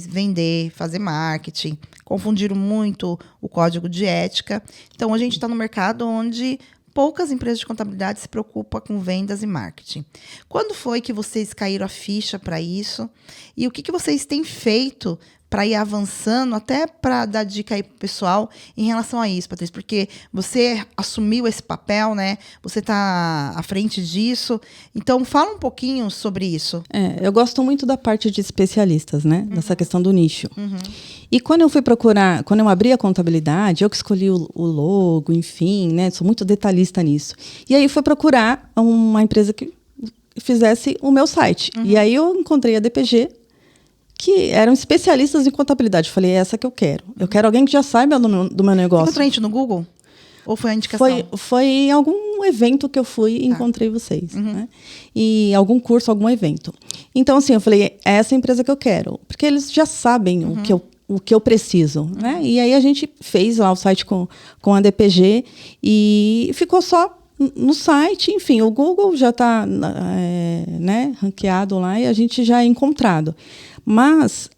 Speaker 2: vender, fazer marketing. Confundiram muito o código de ética. Então, a gente está no mercado onde poucas empresas de contabilidade se preocupam com vendas e marketing. Quando foi que vocês caíram a ficha para isso? E o que vocês têm feito para ir avançando, até para dar dica aí pro pessoal em relação a isso, Patrícia? Porque você assumiu esse papel, né? Você está à frente disso. Então, fala um pouquinho sobre isso.
Speaker 1: Eu gosto muito da parte de especialistas, né? Dessa questão do nicho. E quando eu fui procurar, quando eu abri a contabilidade, eu que escolhi o logo, enfim, né? Sou muito detalhista nisso. E aí fui procurar uma empresa que fizesse o meu site. E aí eu encontrei a DPG, que eram especialistas em contabilidade. Falei, é essa que eu quero. Eu quero alguém que já saiba do meu negócio.
Speaker 2: Você encontrou a gente no Google? Ou foi a indicação?
Speaker 1: Foi em algum evento que eu fui e encontrei vocês. Né? E algum curso, algum evento. Então, assim, eu falei, é essa empresa que eu quero. Porque eles já sabem o que eu preciso. Né? E aí a gente fez lá o site com a DPG e ficou só no site. Enfim, o Google já está né, ranqueado lá e a gente já é encontrado. Mas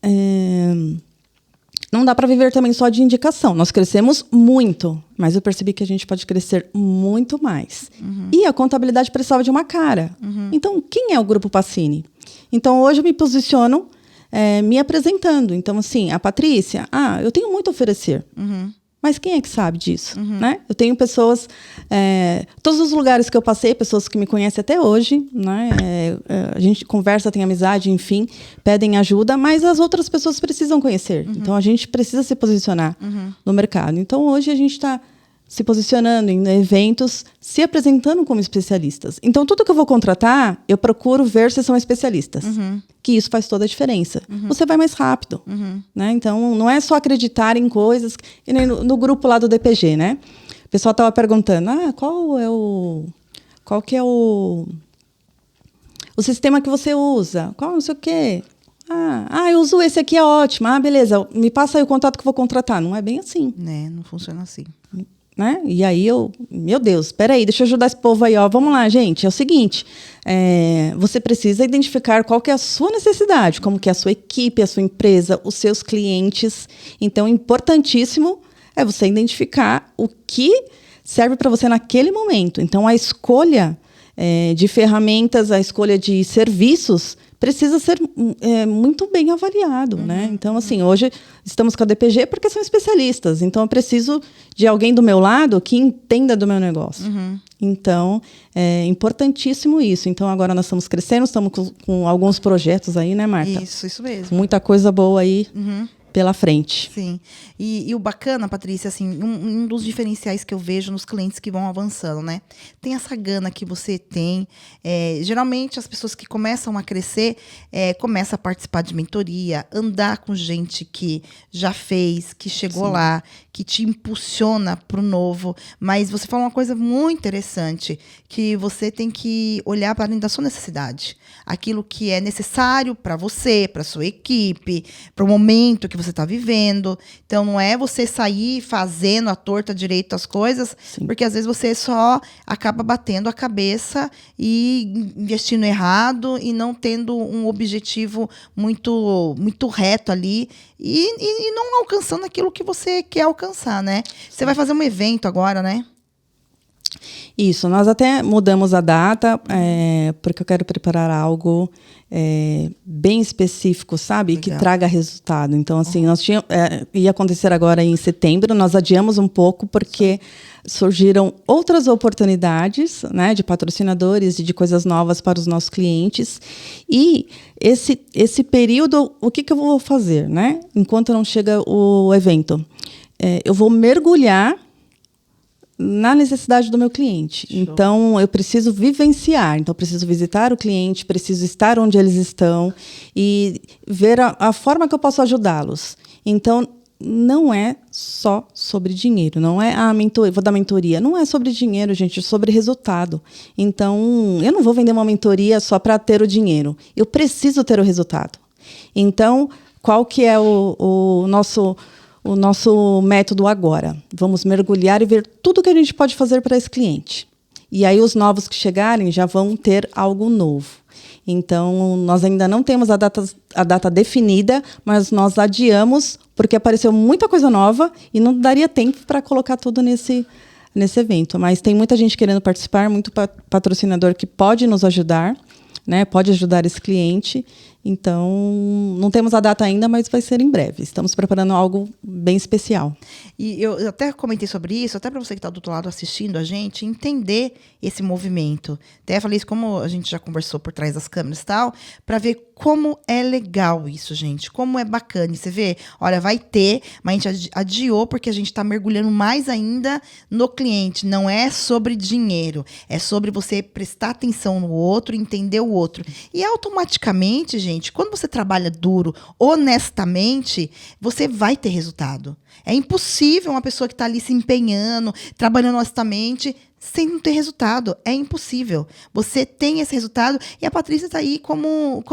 Speaker 1: não dá para viver também só de indicação. Nós crescemos muito, mas eu percebi que a gente pode crescer muito mais. E a contabilidade precisava de uma cara. Então, quem é o Grupo Pacini? Então, hoje eu me posiciono me apresentando. Então, assim, a Patrícia, eu tenho muito a oferecer. Mas quem é que sabe disso? Né? Eu tenho pessoas... todos os lugares que eu passei, pessoas que me conhecem até hoje, né? A gente conversa, tem amizade, enfim, pedem ajuda, mas as outras pessoas precisam conhecer. Então, a gente precisa se posicionar no mercado. Então, hoje a gente está se posicionando em eventos, se apresentando como especialistas. Então, tudo que eu vou contratar, eu procuro ver se são especialistas. Que isso faz toda a diferença. Você vai mais rápido. Né? Então, não é só acreditar em coisas... Que nem no grupo lá do DPG, né? O pessoal estava perguntando, qual que é o sistema que você usa? Qual não sei o quê? Eu uso esse aqui, é ótimo. Beleza, me passa aí o contato que eu vou contratar. Não é bem assim.
Speaker 2: Não funciona assim.
Speaker 1: Né? E aí meu Deus, espera aí, deixa eu ajudar esse povo aí, ó. Vamos lá, gente. É o seguinte, você precisa identificar qual que é a sua necessidade, como que é a sua equipe, a sua empresa, os seus clientes. Então, importantíssimo é você identificar o que serve para você naquele momento. Então, a escolha de ferramentas, a escolha de serviços precisa ser muito bem avaliado, né? Então, assim, hoje estamos com a DPG porque são especialistas. Então, eu preciso de alguém do meu lado que entenda do meu negócio. Então, é importantíssimo isso. Então, agora nós estamos crescendo, estamos com alguns projetos aí, né, Marta?
Speaker 2: Isso mesmo.
Speaker 1: Muita coisa boa aí pela frente.
Speaker 2: Sim. E o bacana, Patrícia, assim, um dos diferenciais que eu vejo nos clientes que vão avançando, né? Tem essa gana que você tem. Geralmente, as pessoas que começam a crescer, começam a participar de mentoria, andar com gente que já fez, que chegou lá, que te impulsiona para o novo. Mas você falou uma coisa muito interessante, que você tem que olhar para dentro da sua necessidade. Aquilo que é necessário para você, para sua equipe, para o momento que você está vivendo. Então, não é você sair fazendo à torta direito as coisas, porque às vezes você só acaba batendo a cabeça e investindo errado e não tendo um objetivo muito, muito reto ali e não alcançando aquilo que você quer alcançar, né? Você vai fazer um evento agora, né?
Speaker 1: Isso, nós até mudamos a data, porque eu quero preparar algo bem específico, sabe?
Speaker 2: Legal.
Speaker 1: Que traga resultado. Então, assim, ia acontecer agora em setembro, nós adiamos um pouco porque surgiram outras oportunidades, né, de patrocinadores e de coisas novas para os nossos clientes. E esse período, o que eu vou fazer, né? Enquanto não chega o evento? Eu vou mergulhar na necessidade do meu cliente. Show. Então, eu preciso vivenciar. Então, eu preciso visitar o cliente, preciso estar onde eles estão e ver a forma que eu posso ajudá-los. Então, não é só sobre dinheiro. Não é vou dar mentoria. Não é sobre dinheiro, gente, é sobre resultado. Então, eu não vou vender uma mentoria só para ter o dinheiro. Eu preciso ter o resultado. Então, qual que é o nosso método agora? Vamos mergulhar e ver tudo que a gente pode fazer para esse cliente. E aí os novos que chegarem já vão ter algo novo. Então, nós ainda não temos a data definida, mas nós adiamos porque apareceu muita coisa nova e não daria tempo para colocar tudo nesse evento. Mas tem muita gente querendo participar, muito patrocinador que pode nos ajudar, né? Pode ajudar esse cliente. Então, não temos a data ainda, mas vai ser em breve. Estamos preparando algo bem especial.
Speaker 2: E eu até comentei sobre isso, até para você que está do outro lado assistindo a gente, entender esse movimento. Até falei isso, como a gente já conversou por trás das câmeras e tal, para ver como é legal isso, gente. Como é bacana. E você vê, olha, vai ter, mas a gente adiou porque a gente está mergulhando mais ainda no cliente. Não é sobre dinheiro, é sobre você prestar atenção no outro, entender o outro. E automaticamente, gente, quando você trabalha duro, honestamente, você vai ter resultado. É impossível uma pessoa que está ali se empenhando, trabalhando honestamente, sem não ter resultado. É impossível. Você tem esse resultado e a Patrícia está aí como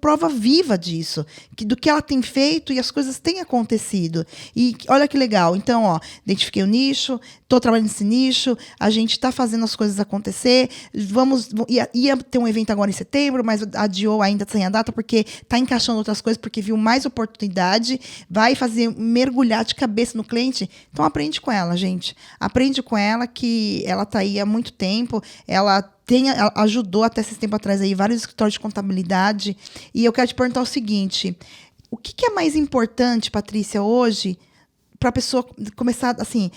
Speaker 2: prova viva disso, do que ela tem feito e as coisas têm acontecido. E olha que legal. Então, identifiquei o nicho, estou trabalhando nesse nicho, a gente está fazendo as coisas acontecer. Ia ter um evento agora em setembro, mas adiou ainda sem a data, porque está encaixando outras coisas, porque viu mais oportunidade, vai fazer mergulhar de cabeça no cliente. Então, aprende com ela, gente. Aprende com ela, que ela está aí há muito tempo, ela ajudou até esse tempo atrás aí vários escritórios de contabilidade. E eu quero te perguntar o seguinte: o que é mais importante, Patrícia, hoje, para a pessoa começar, assim,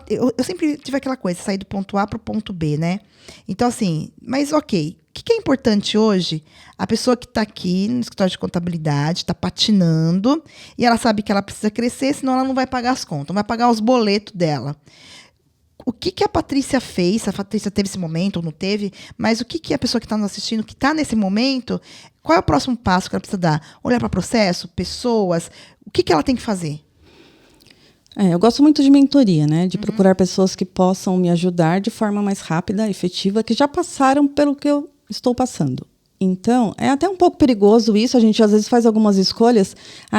Speaker 2: eu sempre tive aquela coisa, sair do ponto A para o ponto B, né? Então, assim, mas ok, o que é importante hoje? A pessoa que está aqui no escritório de contabilidade, está patinando, e ela sabe que ela precisa crescer, senão ela não vai pagar as contas, não vai pagar os boletos dela. O que a Patrícia fez? A Patrícia teve esse momento ou não teve? Mas o que a pessoa que está nos assistindo, que está nesse momento, qual é o próximo passo que ela precisa dar? Olhar para processo, pessoas, o que ela tem que fazer?
Speaker 1: Eu gosto muito de mentoria, né? De procurar pessoas que possam me ajudar de forma mais rápida, efetiva, que já passaram pelo que eu estou passando. Então, é até um pouco perigoso isso. A gente, às vezes, faz algumas escolhas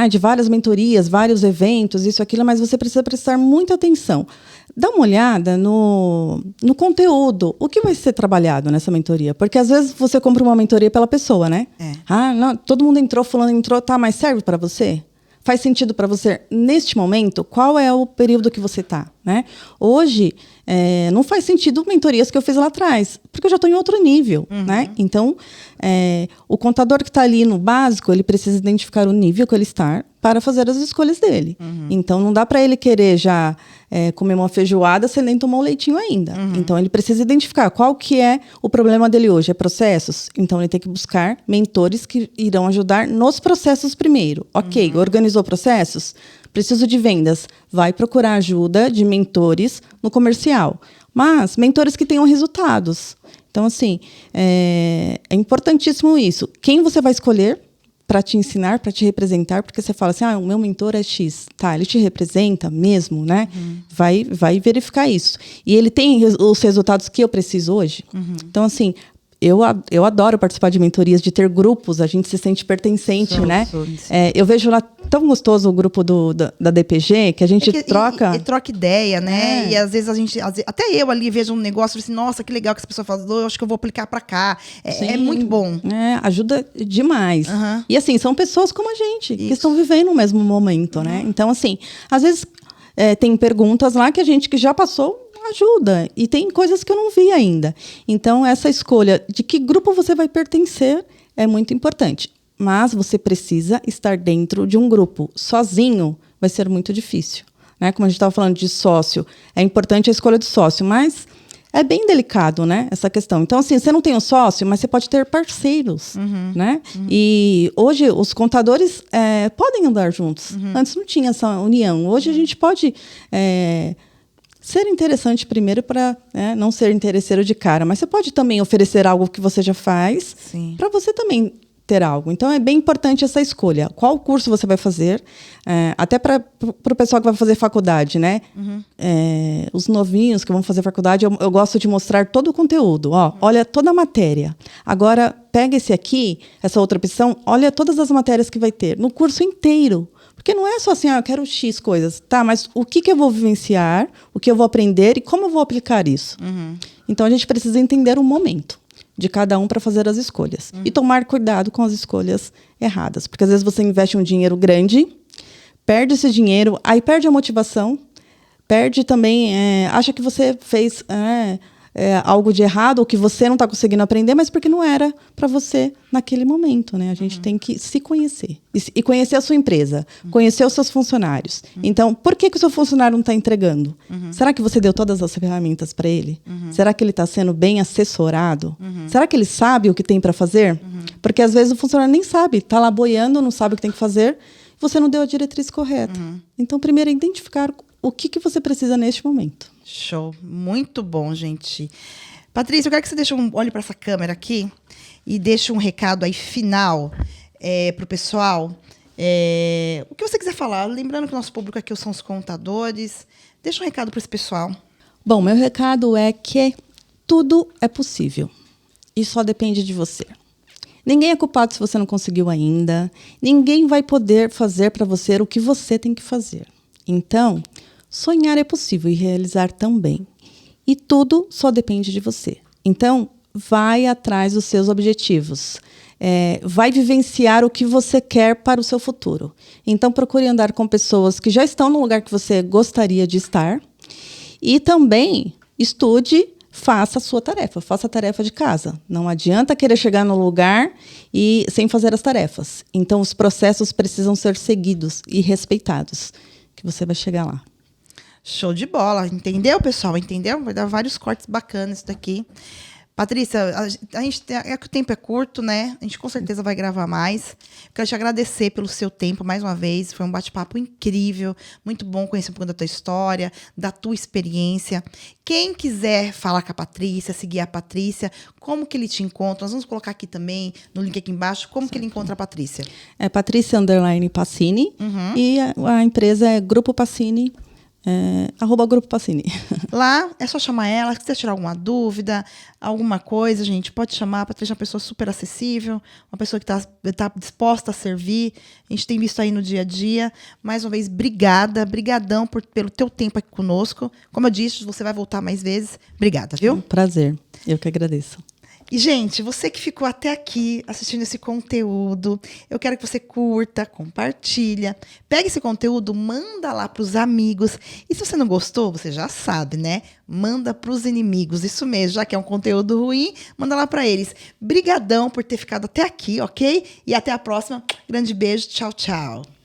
Speaker 1: de várias mentorias, vários eventos, isso, aquilo, mas você precisa prestar muita atenção. Dá uma olhada no conteúdo. O que vai ser trabalhado nessa mentoria? Porque, às vezes, você compra uma mentoria pela pessoa, né? Não, todo mundo entrou, fulano entrou, tá, mas serve para você? Faz sentido para você neste momento? Qual é o período que você está, né? Hoje, não faz sentido mentorias que eu fiz lá atrás, porque eu já estou em outro nível, né? Então, o contador que está ali no básico, ele precisa identificar o nível que ele está para fazer as escolhas dele. Então, não dá para ele querer já comer uma feijoada se ele nem tomou leitinho ainda. Então, ele precisa identificar qual que é o problema dele hoje. É processos? Então, ele tem que buscar mentores que irão ajudar nos processos primeiro. Ok, organizou processos? Preciso de vendas. Vai procurar ajuda de mentores no comercial. Mas mentores que tenham resultados. Então, assim, é importantíssimo isso. Quem você vai escolher para te ensinar, para te representar, porque você fala assim, o meu mentor é X. Tá, ele te representa mesmo, né? Vai verificar isso. E ele tem os resultados que eu preciso hoje. Então, assim, eu adoro participar de mentorias, de ter grupos, a gente se sente pertencente, né? Eu vejo lá tão gostoso o grupo da DPG, que a gente troca...
Speaker 2: E troca ideia, né? E às vezes até eu ali vejo um negócio e falo assim, nossa, que legal que essa pessoa falou, eu acho que eu vou aplicar para cá. É muito bom.
Speaker 1: Ajuda demais. E assim, são pessoas como a gente, que estão vivendo o mesmo momento, né? Então, assim, às vezes tem perguntas lá que a gente que já passou... ajuda. E tem coisas que eu não vi ainda. Então, essa escolha de que grupo você vai pertencer é muito importante. Mas você precisa estar dentro de um grupo. Sozinho vai ser muito difícil. Né? Como a gente estava falando de sócio, é importante a escolha do sócio, mas é bem delicado, né, essa questão. Então, assim, você não tem um sócio, mas você pode ter parceiros. Né? E hoje os contadores podem andar juntos. Antes não tinha essa união. Hoje a gente pode ser interessante primeiro para não ser interesseiro de cara, mas você pode também oferecer algo que você já faz para você também ter algo. Então, é bem importante essa escolha. Qual curso você vai fazer? Até para o pessoal que vai fazer faculdade, né? Os novinhos que vão fazer faculdade, eu gosto de mostrar todo o conteúdo. Olha toda a matéria. Agora, pega esse aqui, essa outra opção, olha todas as matérias que vai ter, no curso inteiro. Porque não é só assim, eu quero X coisas. Tá, mas o que eu vou vivenciar, o que eu vou aprender e como eu vou aplicar isso? Então, a gente precisa entender o momento de cada um para fazer as escolhas. E tomar cuidado com as escolhas erradas. Porque, às vezes, você investe um dinheiro grande, perde esse dinheiro, aí perde a motivação, perde também... acha que você fez algo de errado, ou que você não está conseguindo aprender, mas porque não era para você naquele momento. Né? A gente tem que se conhecer. E conhecer a sua empresa, conhecer os seus funcionários. Então, por que o seu funcionário não está entregando? Será que você deu todas as ferramentas para ele? Será que ele está sendo bem assessorado? Será que ele sabe o que tem para fazer? Porque, às vezes, o funcionário nem sabe. Está lá boiando, não sabe o que tem que fazer. Você não deu a diretriz correta. Então, primeiro, é identificar o que você precisa neste momento.
Speaker 2: Show. Muito bom, gente. Patrícia, eu quero que você olhe para essa câmera aqui e deixe um recado aí final para o pessoal. O que você quiser falar. Lembrando que o nosso público aqui são os contadores. Deixa um recado para esse pessoal.
Speaker 1: Bom, meu recado é que tudo é possível. E só depende de você. Ninguém é culpado se você não conseguiu ainda. Ninguém vai poder fazer para você o que você tem que fazer. Então, sonhar é possível e realizar também. E tudo só depende de você. Então, vai atrás dos seus objetivos. Vai vivenciar o que você quer para o seu futuro. Então, procure andar com pessoas que já estão no lugar que você gostaria de estar. E também estude, faça a sua tarefa. Faça a tarefa de casa. Não adianta querer chegar no lugar e sem fazer as tarefas. Então, os processos precisam ser seguidos e respeitados, que você vai chegar lá.
Speaker 2: Show de bola. Entendeu, pessoal? Entendeu? Vai dar vários cortes bacanas isso daqui. Patrícia, a gente que o tempo é curto, né? A gente com certeza vai gravar mais. Quero te agradecer pelo seu tempo mais uma vez. Foi um bate-papo incrível. Muito bom conhecer um pouco da tua história, da tua experiência. Quem quiser falar com a Patrícia, seguir a Patrícia, como que ele te encontra? Nós vamos colocar aqui também, no link aqui embaixo, como que ele encontra a Patrícia.
Speaker 1: É Patrícia_Pacini. E a empresa é Grupo Pacini. @Grupo Pacini.
Speaker 2: Lá é só chamar ela. Se quiser tirar alguma dúvida, alguma coisa, gente, pode chamar. A Patrícia é uma pessoa super acessível, uma pessoa que tá disposta a servir. A gente tem visto aí no dia a dia. Mais uma vez, brigadão pelo teu tempo aqui conosco. Como eu disse, você vai voltar mais vezes. Obrigada, viu?
Speaker 1: Um prazer. Eu que agradeço.
Speaker 2: E, gente, você que ficou até aqui assistindo esse conteúdo, eu quero que você curta, compartilha, pega esse conteúdo, manda lá para os amigos. E se você não gostou, você já sabe, né? Manda para os inimigos, isso mesmo, já que é um conteúdo ruim, manda lá para eles. Brigadão por ter ficado até aqui, ok? E até a próxima. Grande beijo, tchau, tchau.